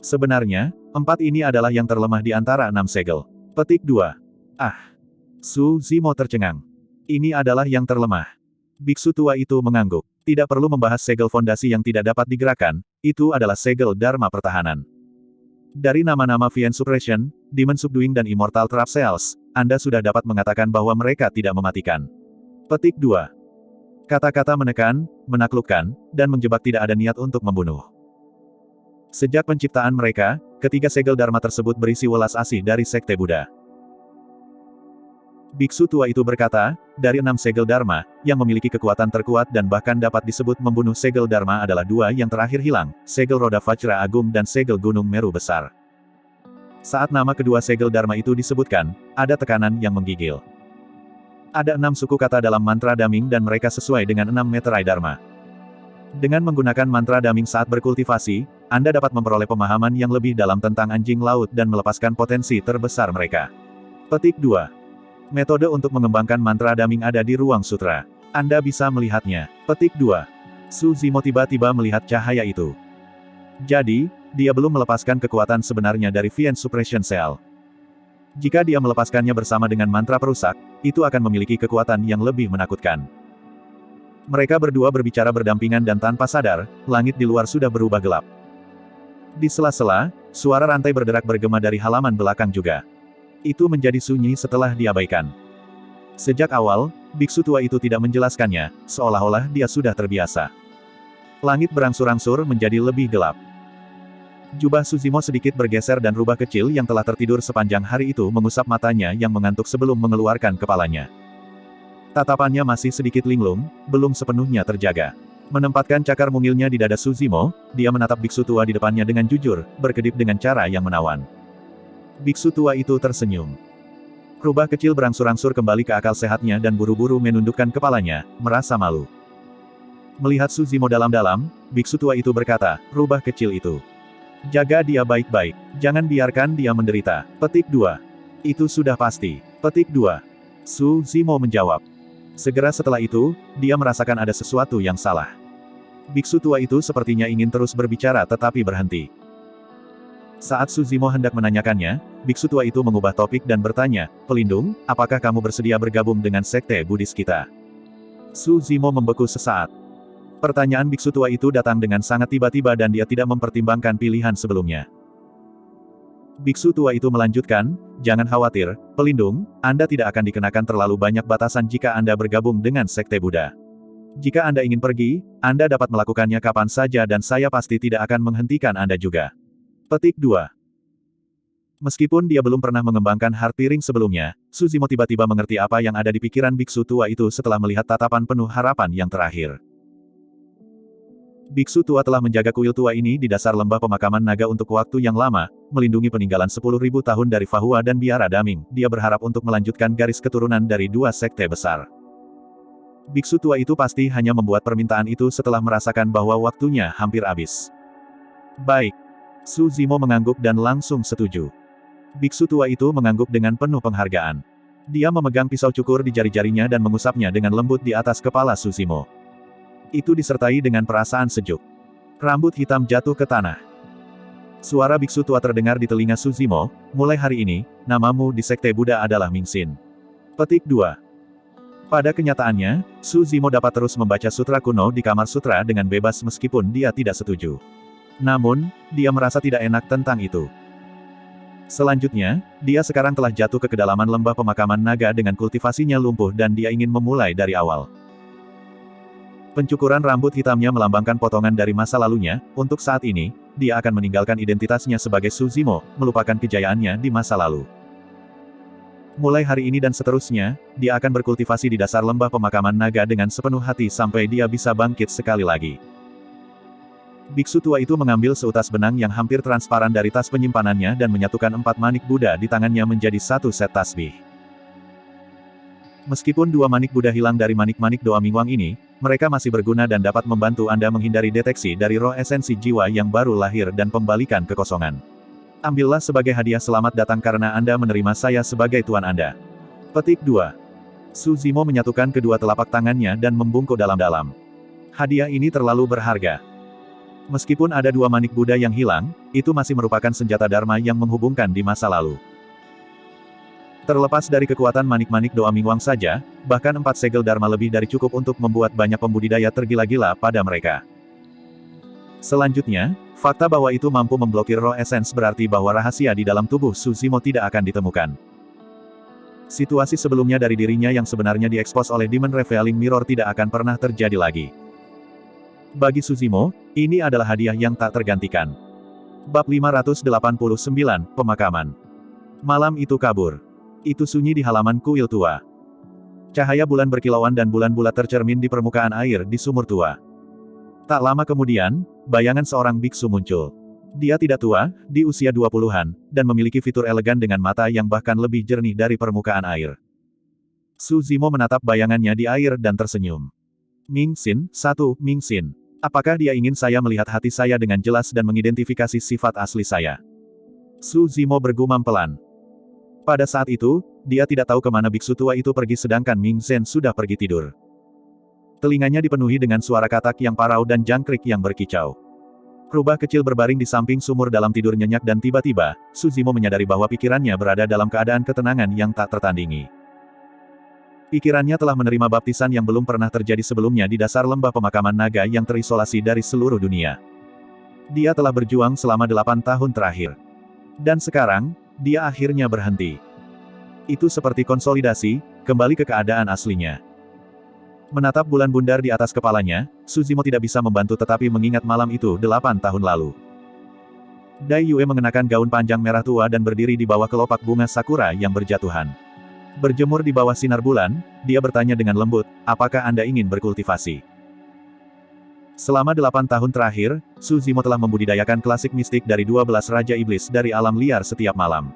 Sebenarnya, 4 ini adalah yang terlemah di antara 6 segel. Petik 2. Ah! Su Zimo tercengang. Ini adalah yang terlemah. Biksu tua itu mengangguk. Tidak perlu membahas segel fondasi yang tidak dapat digerakkan, itu adalah segel Dharma pertahanan. Dari nama-nama Fiend Suppression, Demon Subduing dan Immortal Trap Cells, Anda sudah dapat mengatakan bahwa mereka tidak mematikan. Petik 2. Kata-kata menekan, menaklukkan, dan menjebak tidak ada niat untuk membunuh. Sejak penciptaan mereka, ketiga segel Dharma tersebut berisi welas asih dari Sekte Buddha. Biksu tua itu berkata, dari 6 segel Dharma, yang memiliki kekuatan terkuat dan bahkan dapat disebut membunuh segel Dharma adalah 2 yang terakhir hilang, segel roda Vajra Agung dan segel Gunung Meru Besar. Saat nama kedua segel Dharma itu disebutkan, ada tekanan yang menggigil. Ada 6 suku kata dalam mantra Daming dan mereka sesuai dengan 6 meterai Dharma. Dengan menggunakan mantra Daming saat berkultivasi, Anda dapat memperoleh pemahaman yang lebih dalam tentang anjing laut dan melepaskan potensi terbesar mereka. Petik 2. Metode untuk mengembangkan mantra Daming ada di ruang sutra. Anda bisa melihatnya. Petik 2. Su Zimo tiba-tiba melihat cahaya itu. Jadi, dia belum melepaskan kekuatan sebenarnya dari Fiend Suppression Cell. Jika dia melepaskannya bersama dengan mantra perusak, itu akan memiliki kekuatan yang lebih menakutkan. Mereka berdua berbicara berdampingan dan tanpa sadar, langit di luar sudah berubah gelap. Di sela-sela, suara rantai berderak bergema dari halaman belakang juga. Itu menjadi sunyi setelah diabaikan. Sejak awal, biksu tua itu tidak menjelaskannya, seolah-olah dia sudah terbiasa. Langit berangsur-angsur menjadi lebih gelap. Jubah Suzimo sedikit bergeser dan rubah kecil yang telah tertidur sepanjang hari itu mengusap matanya yang mengantuk sebelum mengeluarkan kepalanya. Tatapannya masih sedikit linglung, belum sepenuhnya terjaga. Menempatkan cakar mungilnya di dada Suzimo, dia menatap biksu tua di depannya dengan jujur, berkedip dengan cara yang menawan. Biksu tua itu tersenyum. Rubah kecil berangsur-angsur kembali ke akal sehatnya dan buru-buru menundukkan kepalanya, merasa malu. Melihat Suzimo dalam-dalam, biksu tua itu berkata, rubah kecil itu. Jaga dia baik-baik, jangan biarkan dia menderita. Petik 2. Itu sudah pasti. Petik 2. Suzimo menjawab. Segera setelah itu, dia merasakan ada sesuatu yang salah. Biksu tua itu sepertinya ingin terus berbicara tetapi berhenti. Saat Suzimo hendak menanyakannya, biksu tua itu mengubah topik dan bertanya, pelindung, apakah kamu bersedia bergabung dengan sekte Buddhis kita? Suzimo membeku sesaat. Pertanyaan biksu tua itu datang dengan sangat tiba-tiba dan dia tidak mempertimbangkan pilihan sebelumnya. Biksu tua itu melanjutkan, jangan khawatir, pelindung, Anda tidak akan dikenakan terlalu banyak batasan jika Anda bergabung dengan Sekte Buddha. Jika Anda ingin pergi, Anda dapat melakukannya kapan saja dan saya pasti tidak akan menghentikan Anda juga. Petik 2. Meskipun dia belum pernah mengembangkan heart piring sebelumnya, Suzimo tiba-tiba mengerti apa yang ada di pikiran biksu tua itu setelah melihat tatapan penuh harapan yang terakhir. Biksu tua telah menjaga kuil tua ini di dasar lembah pemakaman naga untuk waktu yang lama, melindungi peninggalan 10.000 tahun dari Fahua dan Biara Daming. Dia berharap untuk melanjutkan garis keturunan dari dua sekte besar. Biksu tua itu pasti hanya membuat permintaan itu setelah merasakan bahwa waktunya hampir habis. Baik. Suzimo mengangguk dan langsung setuju. Biksu tua itu mengangguk dengan penuh penghargaan. Dia memegang pisau cukur di jari-jarinya dan mengusapnya dengan lembut di atas kepala Suzimo. Itu disertai dengan perasaan sejuk. Rambut hitam jatuh ke tanah. Suara biksu tua terdengar di telinga Suzimo, mulai hari ini, namamu di Sekte Buddha adalah Mingxin. Petik 2. Pada kenyataannya, Suzimo dapat terus membaca sutra kuno di kamar sutra dengan bebas meskipun dia tidak setuju. Namun, dia merasa tidak enak tentang itu. Selanjutnya, dia sekarang telah jatuh ke kedalaman lembah pemakaman naga dengan kultivasinya lumpuh dan dia ingin memulai dari awal. Pencukuran rambut hitamnya melambangkan potongan dari masa lalunya. Untuk saat ini, dia akan meninggalkan identitasnya sebagai Suzimo, melupakan kejayaannya di masa lalu. Mulai hari ini dan seterusnya, dia akan berkultivasi di dasar lembah pemakaman naga dengan sepenuh hati sampai dia bisa bangkit sekali lagi. Biksu tua itu mengambil seutas benang yang hampir transparan dari tas penyimpanannya dan menyatukan 4 manik Buddha di tangannya menjadi satu set tasbih. Meskipun 2 manik Buddha hilang dari manik-manik doa Mingwang ini, mereka masih berguna dan dapat membantu Anda menghindari deteksi dari roh esensi jiwa yang baru lahir dan pembalikan kekosongan. Ambillah sebagai hadiah selamat datang karena Anda menerima saya sebagai tuan Anda. Petik 2. Suzimo menyatukan kedua telapak tangannya dan membungkuk dalam-dalam. Hadiah ini terlalu berharga. Meskipun ada 2 manik Buddha yang hilang, itu masih merupakan senjata Dharma yang menghubungkan di masa lalu. Terlepas dari kekuatan manik-manik doa Mingwang saja, bahkan 4 segel Dharma lebih dari cukup untuk membuat banyak pembudidaya tergila-gila pada mereka. Selanjutnya, fakta bahwa itu mampu memblokir roh esens berarti bahwa rahasia di dalam tubuh Suzimo tidak akan ditemukan. Situasi sebelumnya dari dirinya yang sebenarnya diekspos oleh Demon Revealing Mirror tidak akan pernah terjadi lagi. Bagi Suzimo, ini adalah hadiah yang tak tergantikan. Bab 589, Pemakaman. Malam itu kabur. Itu sunyi di halaman kuil tua. Cahaya bulan berkilauan dan bulan bulat tercermin di permukaan air di sumur tua. Tak lama kemudian, bayangan seorang biksu muncul. Dia tidak tua, di usia 20-an, dan memiliki fitur elegan dengan mata yang bahkan lebih jernih dari permukaan air. Suzimo menatap bayangannya di air dan tersenyum. Mingxin, Mingxin. Apakah dia ingin saya melihat hati saya dengan jelas dan mengidentifikasi sifat asli saya? Suzimo bergumam pelan. Pada saat itu, dia tidak tahu kemana biksu tua itu pergi sedangkan Mingxin sudah pergi tidur. Telinganya dipenuhi dengan suara katak yang parau dan jangkrik yang berkicau. Rubah kecil berbaring di samping sumur dalam tidur nyenyak dan tiba-tiba, Suzimo menyadari bahwa pikirannya berada dalam keadaan ketenangan yang tak tertandingi. Pikirannya telah menerima baptisan yang belum pernah terjadi sebelumnya di dasar lembah pemakaman naga yang terisolasi dari seluruh dunia. Dia telah berjuang selama 8 tahun terakhir. Dan sekarang, dia akhirnya berhenti. Itu seperti konsolidasi, kembali ke keadaan aslinya. Menatap bulan bundar di atas kepalanya, Suzimo tidak bisa membantu tetapi mengingat malam itu 8 tahun lalu. Dai Yue mengenakan gaun panjang merah tua dan berdiri di bawah kelopak bunga sakura yang berjatuhan. Berjemur di bawah sinar bulan, dia bertanya dengan lembut, apakah Anda ingin berkultivasi? Selama 8 tahun terakhir, Suzimo telah membudidayakan klasik mistik dari 12 Raja Iblis dari alam liar setiap malam.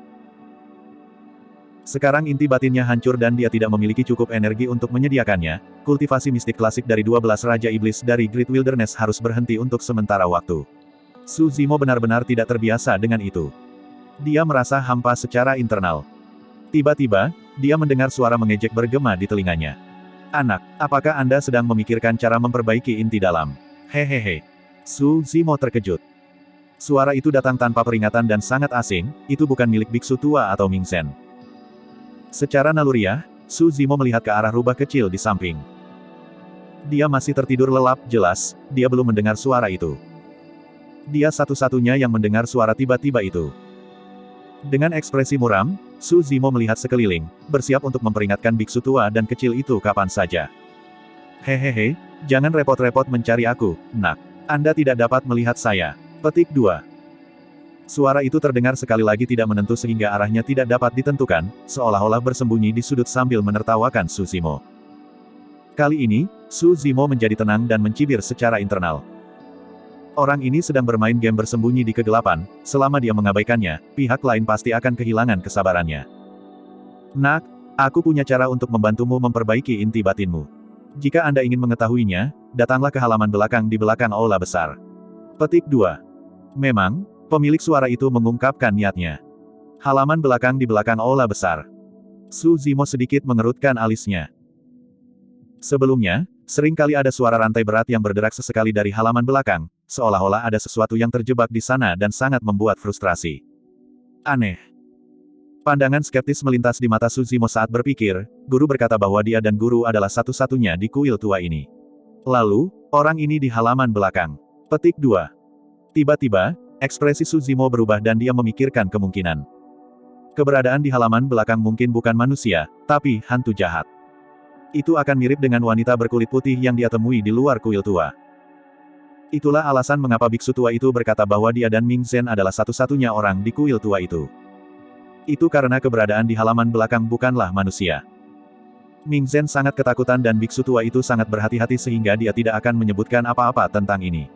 Sekarang inti batinnya hancur dan dia tidak memiliki cukup energi untuk menyediakannya. Kultivasi mistik klasik dari 12 Raja Iblis dari Great Wilderness harus berhenti untuk sementara waktu. Suzimo benar-benar tidak terbiasa dengan itu. Dia merasa hampa secara internal. Tiba-tiba, dia mendengar suara mengejek bergema di telinganya. Anak, apakah Anda sedang memikirkan cara memperbaiki inti dalam? Hehehe. Suzimo terkejut. Suara itu datang tanpa peringatan dan sangat asing, itu bukan milik biksu tua atau Mingxin. Secara naluriah, Suzimo melihat ke arah rubah kecil di samping. Dia masih tertidur lelap, jelas, dia belum mendengar suara itu. Dia satu-satunya yang mendengar suara tiba-tiba itu. Dengan ekspresi muram, Su Zimo melihat sekeliling, bersiap untuk memperingatkan biksu tua dan kecil itu kapan saja. Hehehe, jangan repot-repot mencari aku, nak. Anda tidak dapat melihat saya. Petik 2. Suara itu terdengar sekali lagi tidak menentu sehingga arahnya tidak dapat ditentukan, seolah-olah bersembunyi di sudut sambil menertawakan Su Zimo. Kali ini, Su Zimo menjadi tenang dan mencibir secara internal. Orang ini sedang bermain game bersembunyi di kegelapan, selama dia mengabaikannya, pihak lain pasti akan kehilangan kesabarannya. Nak, aku punya cara untuk membantumu memperbaiki inti batinmu. Jika Anda ingin mengetahuinya, datanglah ke halaman belakang di belakang aula besar. Petik 2. Memang, pemilik suara itu mengungkapkan niatnya. Halaman belakang di belakang aula besar. Su Zimo sedikit mengerutkan alisnya. Sebelumnya, sering kali ada suara rantai berat yang berderak sesekali dari halaman belakang, seolah-olah ada sesuatu yang terjebak di sana dan sangat membuat frustrasi. Aneh. Pandangan skeptis melintas di mata Su Zimo saat berpikir, guru berkata bahwa dia dan guru adalah satu-satunya di kuil tua ini. Lalu, orang ini di halaman belakang. Petik 2. Tiba-tiba, ekspresi Su Zimo berubah dan dia memikirkan kemungkinan. Keberadaan di halaman belakang mungkin bukan manusia, tapi hantu jahat. Itu akan mirip dengan wanita berkulit putih yang dia temui di luar kuil tua. Itulah alasan mengapa biksu tua itu berkata bahwa dia dan Ming Zhen adalah satu-satunya orang di kuil tua itu. Itu karena keberadaan di halaman belakang bukanlah manusia. Ming Zhen sangat ketakutan dan biksu tua itu sangat berhati-hati sehingga dia tidak akan menyebutkan apa-apa tentang ini.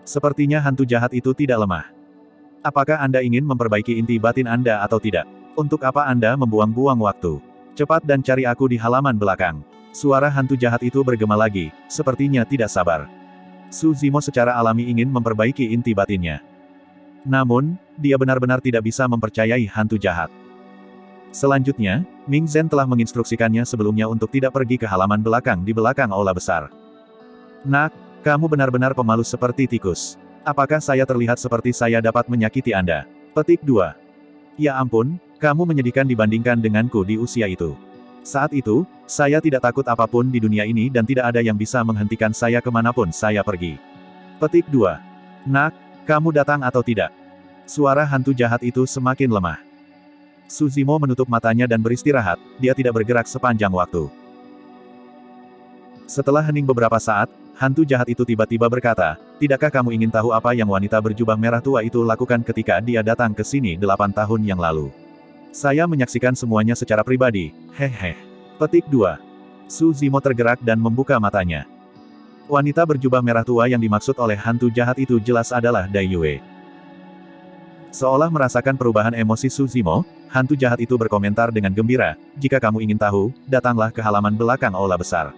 Sepertinya hantu jahat itu tidak lemah. Apakah Anda ingin memperbaiki inti batin Anda atau tidak? Untuk apa Anda membuang-buang waktu? Cepat dan cari aku di halaman belakang. Suara hantu jahat itu bergema lagi, sepertinya tidak sabar. Su Zimo secara alami ingin memperbaiki inti batinnya. Namun, dia benar-benar tidak bisa mempercayai hantu jahat. Selanjutnya, Ming Zhen telah menginstruksikannya sebelumnya untuk tidak pergi ke halaman belakang di belakang aula besar. Nak, kamu benar-benar pemalu seperti tikus. Apakah saya terlihat seperti saya dapat menyakiti Anda? Petik 2. Ya ampun, kamu menyedihkan dibandingkan denganku di usia itu. Saat itu, saya tidak takut apapun di dunia ini dan tidak ada yang bisa menghentikan saya kemanapun saya pergi. Petik 2. Nak, kamu datang atau tidak? Suara hantu jahat itu semakin lemah. Su Zimo menutup matanya dan beristirahat, dia tidak bergerak sepanjang waktu. Setelah hening beberapa saat, hantu jahat itu tiba-tiba berkata, tidakkah kamu ingin tahu apa yang wanita berjubah merah tua itu lakukan ketika dia datang ke sini 8 tahun yang lalu? Saya menyaksikan semuanya secara pribadi, hehe. Petik 2. Su Zimo tergerak dan membuka matanya. Wanita berjubah merah tua yang dimaksud oleh hantu jahat itu jelas adalah Dai Yue. Seolah merasakan perubahan emosi Su Zimo, hantu jahat itu berkomentar dengan gembira, jika kamu ingin tahu, datanglah ke halaman belakang aula besar.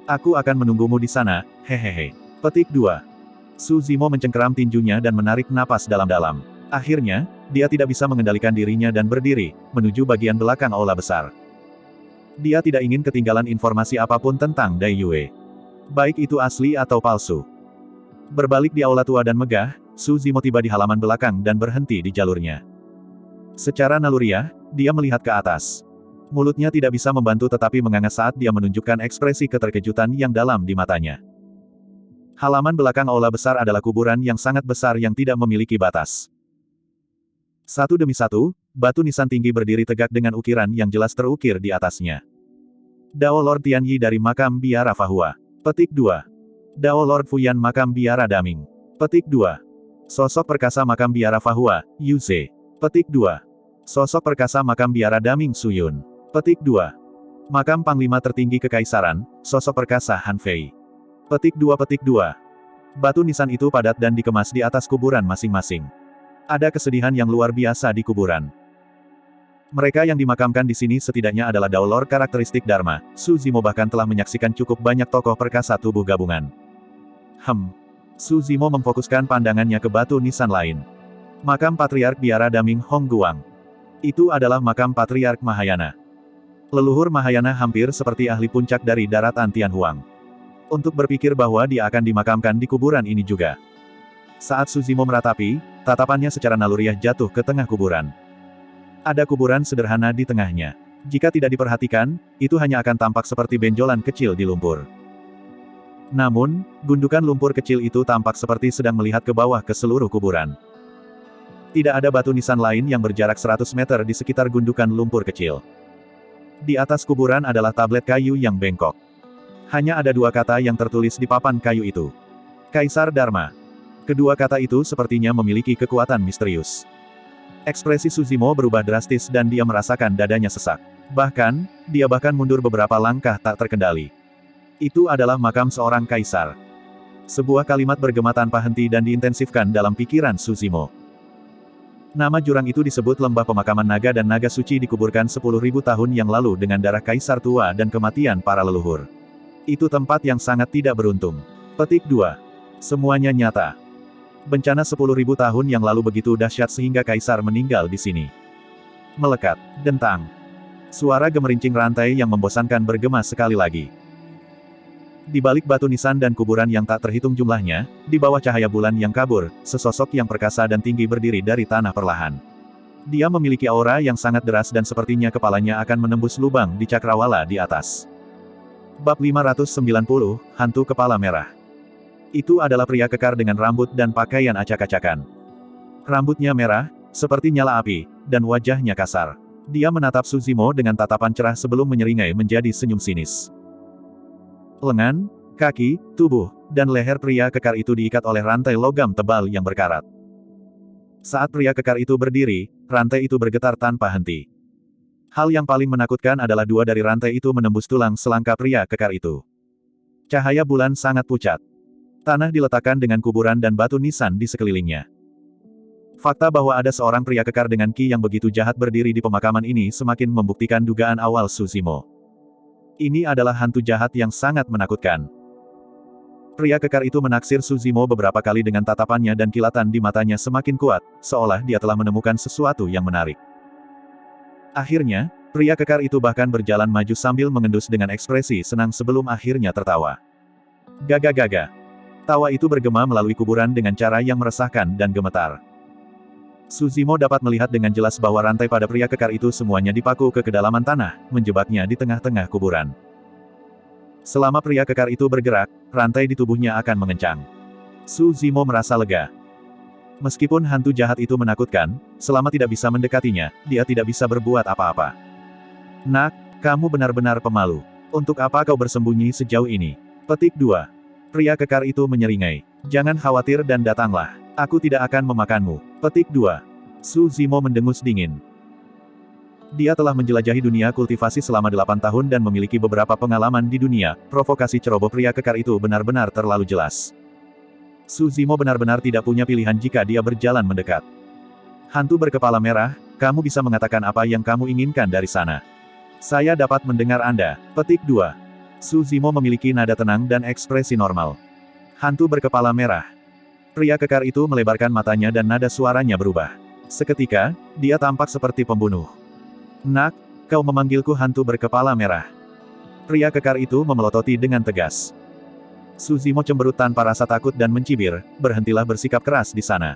Aku akan menunggumu di sana, hehehe. Petik 2. Su Zimo mencengkeram tinjunya dan menarik napas dalam-dalam. Akhirnya, dia tidak bisa mengendalikan dirinya dan berdiri, menuju bagian belakang aula besar. Dia tidak ingin ketinggalan informasi apapun tentang Dai Yue. Baik itu asli atau palsu. Berbalik di aula tua dan megah, Su Zimo tiba di halaman belakang dan berhenti di jalurnya. Secara naluriah, dia melihat ke atas. Mulutnya tidak bisa membantu tetapi menganga saat dia menunjukkan ekspresi keterkejutan yang dalam di matanya. Halaman belakang aula besar adalah kuburan yang sangat besar yang tidak memiliki batas. Satu demi satu, batu nisan tinggi berdiri tegak dengan ukiran yang jelas terukir di atasnya. Dao Lord Tianyi dari makam biara Fahua. Petik 2. Dao Lord Fuyan makam biara Daming. Petik 2. Sosok perkasa makam biara Fahua, Yu Ze. Petik 2. Sosok perkasa makam biara Daming Suyun. Petik 2. Makam Panglima tertinggi Kekaisaran, sosok perkasa Han Fei. Petik 2. Petik 2. Batu nisan itu padat dan dikemas di atas kuburan masing-masing. Ada kesedihan yang luar biasa di kuburan. Mereka yang dimakamkan di sini setidaknya adalah Dao Lord karakteristik Dharma. Su Zimo bahkan telah menyaksikan cukup banyak tokoh perkasa tubuh gabungan. Su Zimo memfokuskan pandangannya ke batu nisan lain. Makam Patriark Biara Daming Hong Guang. Itu adalah makam Patriark Mahayana. Leluhur Mahayana hampir seperti ahli puncak dari daratan Tianhuang. Untuk berpikir bahwa dia akan dimakamkan di kuburan ini juga. Saat Su Zimo meratapi, tatapannya secara naluriah jatuh ke tengah kuburan. Ada kuburan sederhana di tengahnya. Jika tidak diperhatikan, itu hanya akan tampak seperti benjolan kecil di lumpur. Namun, gundukan lumpur kecil itu tampak seperti sedang melihat ke bawah ke seluruh kuburan. Tidak ada batu nisan lain yang berjarak 100 meter di sekitar gundukan lumpur kecil. Di atas kuburan adalah tablet kayu yang bengkok. Hanya ada dua kata yang tertulis di papan kayu itu. Kaisar Dharma. Kedua kata itu sepertinya memiliki kekuatan misterius. Ekspresi Suzimo berubah drastis dan dia merasakan dadanya sesak. Bahkan, dia bahkan mundur beberapa langkah tak terkendali. Itu adalah makam seorang kaisar. Sebuah kalimat bergema tanpa henti dan diintensifkan dalam pikiran Suzimo. Nama jurang itu disebut Lembah Pemakaman Naga dan naga suci dikuburkan 10.000 tahun yang lalu dengan darah kaisar tua dan kematian para leluhur. Itu tempat yang sangat tidak beruntung. Petik 2. Semuanya nyata. Bencana 10.000 tahun yang lalu begitu dahsyat sehingga kaisar meninggal di sini. Melekat. Dentang. Suara gemerincing rantai yang membosankan bergema sekali lagi. Di balik batu nisan dan kuburan yang tak terhitung jumlahnya, di bawah cahaya bulan yang kabur, sesosok yang perkasa dan tinggi berdiri dari tanah perlahan. Dia memiliki aura yang sangat deras dan sepertinya kepalanya akan menembus lubang di cakrawala di atas. Bab 590, Hantu Kepala Merah. Itu adalah pria kekar dengan rambut dan pakaian acak-acakan. Rambutnya merah, seperti nyala api, dan wajahnya kasar. Dia menatap Suzimo dengan tatapan cerah sebelum menyeringai menjadi senyum sinis. Lengan, kaki, tubuh, dan leher pria kekar itu diikat oleh rantai logam tebal yang berkarat. Saat pria kekar itu berdiri, rantai itu bergetar tanpa henti. Hal yang paling menakutkan adalah dua dari rantai itu menembus tulang selangka pria kekar itu. Cahaya bulan sangat pucat. Tanah diletakkan dengan kuburan dan batu nisan di sekelilingnya. Fakta bahwa ada seorang pria kekar dengan ki yang begitu jahat berdiri di pemakaman ini semakin membuktikan dugaan awal Suzimo. Ini adalah hantu jahat yang sangat menakutkan. Pria kekar itu menaksir Suzimo beberapa kali dengan tatapannya dan kilatan di matanya semakin kuat, seolah dia telah menemukan sesuatu yang menarik. Akhirnya, pria kekar itu bahkan berjalan maju sambil mengendus dengan ekspresi senang sebelum akhirnya tertawa. Gaga-gaga. Tawa itu bergema melalui kuburan dengan cara yang meresahkan dan gemetar. Suzimo dapat melihat dengan jelas bahwa rantai pada pria kekar itu semuanya dipaku ke kedalaman tanah, menjebaknya di tengah-tengah kuburan. Selama pria kekar itu bergerak, rantai di tubuhnya akan mengencang. Suzimo merasa lega. Meskipun hantu jahat itu menakutkan, selama tidak bisa mendekatinya, dia tidak bisa berbuat apa-apa. Nak, kamu benar-benar pemalu. Untuk apa kau bersembunyi sejauh ini? Petik 2. Pria kekar itu menyeringai. Jangan khawatir dan datanglah. Aku tidak akan memakanmu. Petik 2. Suzimo mendengus dingin. Dia telah menjelajahi dunia kultivasi selama 8 tahun dan memiliki beberapa pengalaman di dunia. Provokasi ceroboh pria kekar itu benar-benar terlalu jelas. Suzimo benar-benar tidak punya pilihan jika dia berjalan mendekat. Hantu berkepala merah, kamu bisa mengatakan apa yang kamu inginkan dari sana. Saya dapat mendengar Anda. Petik 2. Suzimo memiliki nada tenang dan ekspresi normal. Hantu berkepala merah. Pria kekar itu melebarkan matanya dan nada suaranya berubah. Seketika, dia tampak seperti pembunuh. Nak, kau memanggilku hantu berkepala merah. Pria kekar itu memelototi dengan tegas. Suzimo cemberut tanpa rasa takut dan mencibir, berhentilah bersikap keras di sana.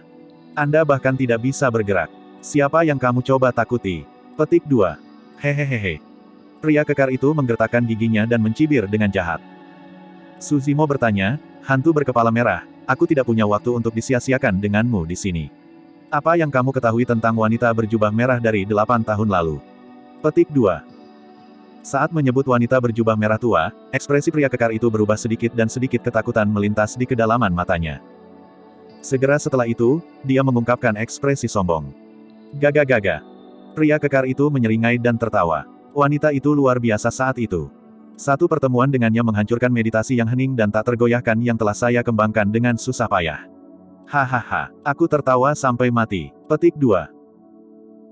Anda bahkan tidak bisa bergerak. Siapa yang kamu coba takuti? Petik 2. Hehehehe. Pria kekar itu menggertakkan giginya dan mencibir dengan jahat. Suzimo bertanya, hantu berkepala merah, aku tidak punya waktu untuk disia-siakan denganmu di sini. Apa yang kamu ketahui tentang wanita berjubah merah dari 8 tahun lalu? Petik 2. Saat menyebut wanita berjubah merah tua, ekspresi pria kekar itu berubah sedikit dan sedikit ketakutan melintas di kedalaman matanya. Segera setelah itu, dia mengungkapkan ekspresi sombong. Gaga-gaga. Pria kekar itu menyeringai dan tertawa. Wanita itu luar biasa saat itu. Satu pertemuan dengannya menghancurkan meditasi yang hening dan tak tergoyahkan yang telah saya kembangkan dengan susah payah. Hahaha, aku tertawa sampai mati. Petik 2.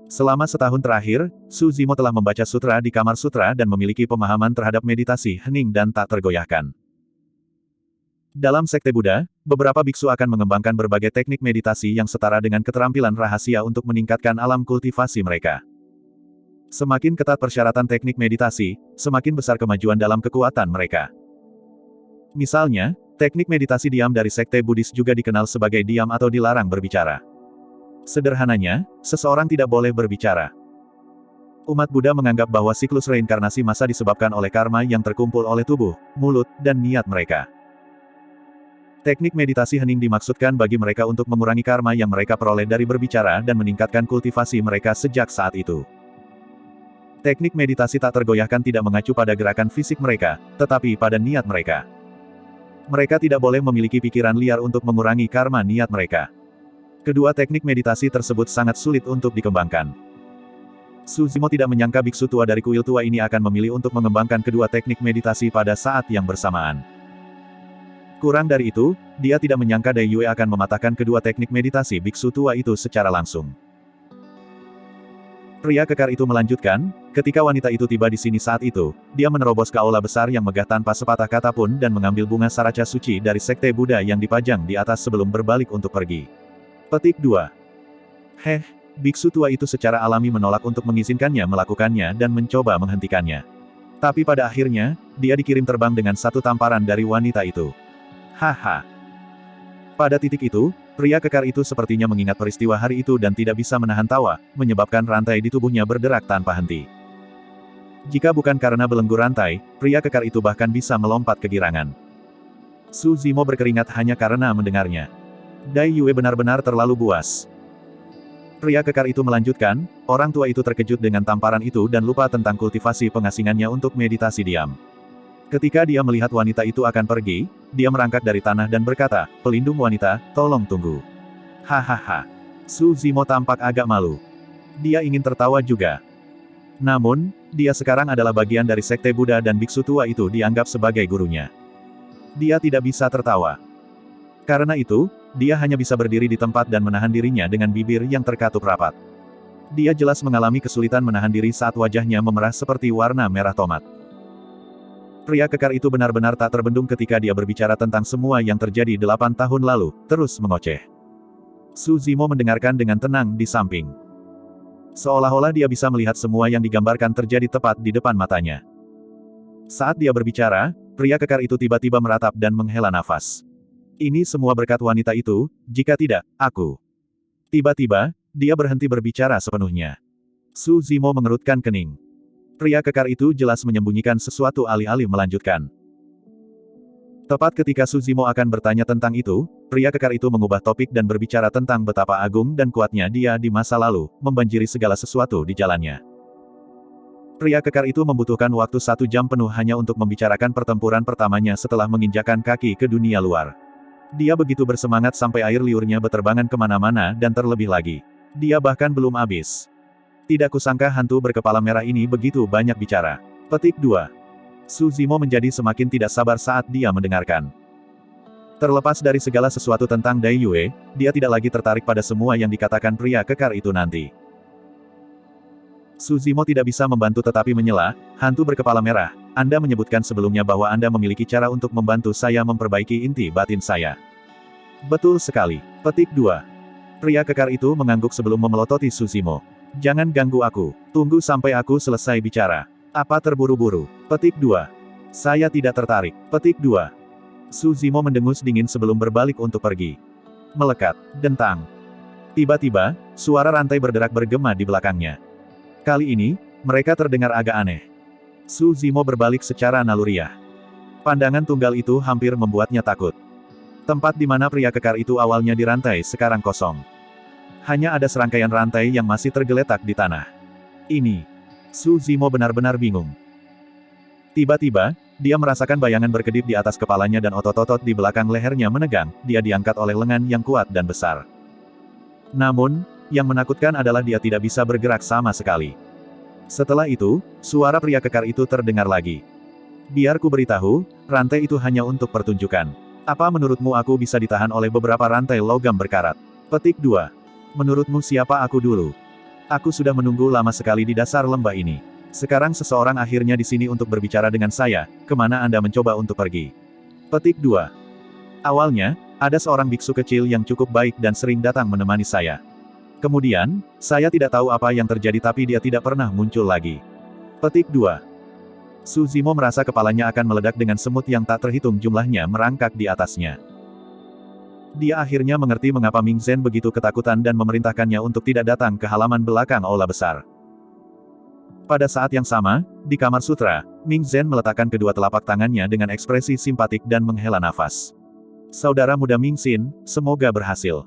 Selama setahun terakhir, Suzimo telah membaca sutra di kamar sutra dan memiliki pemahaman terhadap meditasi hening dan tak tergoyahkan. Dalam sekte Buddha, beberapa biksu akan mengembangkan berbagai teknik meditasi yang setara dengan keterampilan rahasia untuk meningkatkan alam kultivasi mereka. Semakin ketat persyaratan teknik meditasi, semakin besar kemajuan dalam kekuatan mereka. Misalnya, teknik meditasi diam dari sekte Buddhis juga dikenal sebagai diam atau dilarang berbicara. Sederhananya, seseorang tidak boleh berbicara. Umat Buddha menganggap bahwa siklus reinkarnasi masa disebabkan oleh karma yang terkumpul oleh tubuh, mulut, dan niat mereka. Teknik meditasi hening dimaksudkan bagi mereka untuk mengurangi karma yang mereka peroleh dari berbicara dan meningkatkan kultivasi mereka sejak saat itu. Teknik meditasi tak tergoyahkan tidak mengacu pada gerakan fisik mereka, tetapi pada niat mereka. Mereka tidak boleh memiliki pikiran liar untuk mengurangi karma niat mereka. Kedua teknik meditasi tersebut sangat sulit untuk dikembangkan. Su Zimo tidak menyangka biksu tua dari kuil tua ini akan memilih untuk mengembangkan kedua teknik meditasi pada saat yang bersamaan. Kurang dari itu, dia tidak menyangka Dai Yue akan mematahkan kedua teknik meditasi biksu tua itu secara langsung. Pria kekar itu melanjutkan, ketika wanita itu tiba di sini saat itu, dia menerobos ke aula besar yang megah tanpa sepatah kata pun dan mengambil bunga saraca suci dari sekte Buddha yang dipajang di atas sebelum berbalik untuk pergi. Petik 2. Biksu tua itu secara alami menolak untuk mengizinkannya melakukannya dan mencoba menghentikannya. Tapi pada akhirnya, dia dikirim terbang dengan satu tamparan dari wanita itu. Haha. Pada titik itu, pria kekar itu sepertinya mengingat peristiwa hari itu dan tidak bisa menahan tawa, menyebabkan rantai di tubuhnya berderak tanpa henti. Jika bukan karena belenggu rantai, pria kekar itu bahkan bisa melompat kegirangan. Su Zimo berkeringat hanya karena mendengarnya. Dai Yue benar-benar terlalu buas. Pria kekar itu melanjutkan, orang tua itu terkejut dengan tamparan itu dan lupa tentang kultivasi pengasingannya untuk meditasi diam. Ketika dia melihat wanita itu akan pergi, dia merangkak dari tanah dan berkata, "Pelindung wanita, tolong tunggu." Hahaha. Su Zimo tampak agak malu. Dia ingin tertawa juga. Namun, dia sekarang adalah bagian dari sekte Buddha dan biksu tua itu dianggap sebagai gurunya. Dia tidak bisa tertawa. Karena itu, dia hanya bisa berdiri di tempat dan menahan dirinya dengan bibir yang terkatup rapat. Dia jelas mengalami kesulitan menahan diri saat wajahnya memerah seperti warna merah tomat. Pria kekar itu benar-benar tak terbendung ketika dia berbicara tentang semua yang terjadi 8 tahun lalu, terus mengoceh. Su Zimo mendengarkan dengan tenang di samping. Seolah-olah dia bisa melihat semua yang digambarkan terjadi tepat di depan matanya. Saat dia berbicara, pria kekar itu tiba-tiba meratap dan menghela nafas. Ini semua berkat wanita itu, jika tidak, aku. Tiba-tiba, dia berhenti berbicara sepenuhnya. Su Zimo mengerutkan kening. Pria kekar itu jelas menyembunyikan sesuatu alih-alih melanjutkan. Tepat ketika Su Zimo akan bertanya tentang itu, pria kekar itu mengubah topik dan berbicara tentang betapa agung dan kuatnya dia di masa lalu, membanjiri segala sesuatu di jalannya. Pria kekar itu membutuhkan waktu 1 jam penuh hanya untuk membicarakan pertempuran pertamanya setelah menginjakan kaki ke dunia luar. Dia begitu bersemangat sampai air liurnya berterbangan kemana-mana dan terlebih lagi. Dia bahkan belum habis. Tidak kusangka hantu berkepala merah ini begitu banyak bicara. Petik 2. Su Zimo menjadi semakin tidak sabar saat dia mendengarkan. Terlepas dari segala sesuatu tentang Dai Yue, dia tidak lagi tertarik pada semua yang dikatakan pria kekar itu nanti. Su Zimo tidak bisa membantu tetapi menyela, hantu berkepala merah, Anda menyebutkan sebelumnya bahwa Anda memiliki cara untuk membantu saya memperbaiki inti batin saya. Betul sekali. Petik 2. Pria kekar itu mengangguk sebelum memelototi Su Zimo. Jangan ganggu aku. Tunggu sampai aku selesai bicara. Apa terburu-buru? Petik 2. Saya tidak tertarik. Petik 2. Su Zimo mendengus dingin sebelum berbalik untuk pergi. Melekat. Dentang. Tiba-tiba, suara rantai berderak bergema di belakangnya. Kali ini, mereka terdengar agak aneh. Su Zimo berbalik secara naluriah. Pandangan tunggal itu hampir membuatnya takut. Tempat di mana pria kekar itu awalnya dirantai sekarang kosong. Hanya ada serangkaian rantai yang masih tergeletak di tanah. Ini. Su Zimo benar-benar bingung. Tiba-tiba, dia merasakan bayangan berkedip di atas kepalanya dan otot-otot di belakang lehernya menegang, dia diangkat oleh lengan yang kuat dan besar. Namun, yang menakutkan adalah dia tidak bisa bergerak sama sekali. Setelah itu, suara pria kekar itu terdengar lagi. Biar ku beritahu, rantai itu hanya untuk pertunjukan. Apa menurutmu aku bisa ditahan oleh beberapa rantai logam berkarat? Petik 2. Menurutmu siapa aku dulu? Aku sudah menunggu lama sekali di dasar lembah ini. Sekarang seseorang akhirnya di sini untuk berbicara dengan saya, kemana Anda mencoba untuk pergi? Petik 2. Awalnya, ada seorang biksu kecil yang cukup baik dan sering datang menemani saya. Kemudian, saya tidak tahu apa yang terjadi tapi dia tidak pernah muncul lagi. Petik 2. Su Zimo merasa kepalanya akan meledak dengan semut yang tak terhitung jumlahnya merangkak di atasnya. Dia akhirnya mengerti mengapa Ming Zhen begitu ketakutan dan memerintahkannya untuk tidak datang ke halaman belakang aula besar. Pada saat yang sama, di kamar sutra, Ming Zhen meletakkan kedua telapak tangannya dengan ekspresi simpatik dan menghela nafas. Saudara muda Mingxin, semoga berhasil.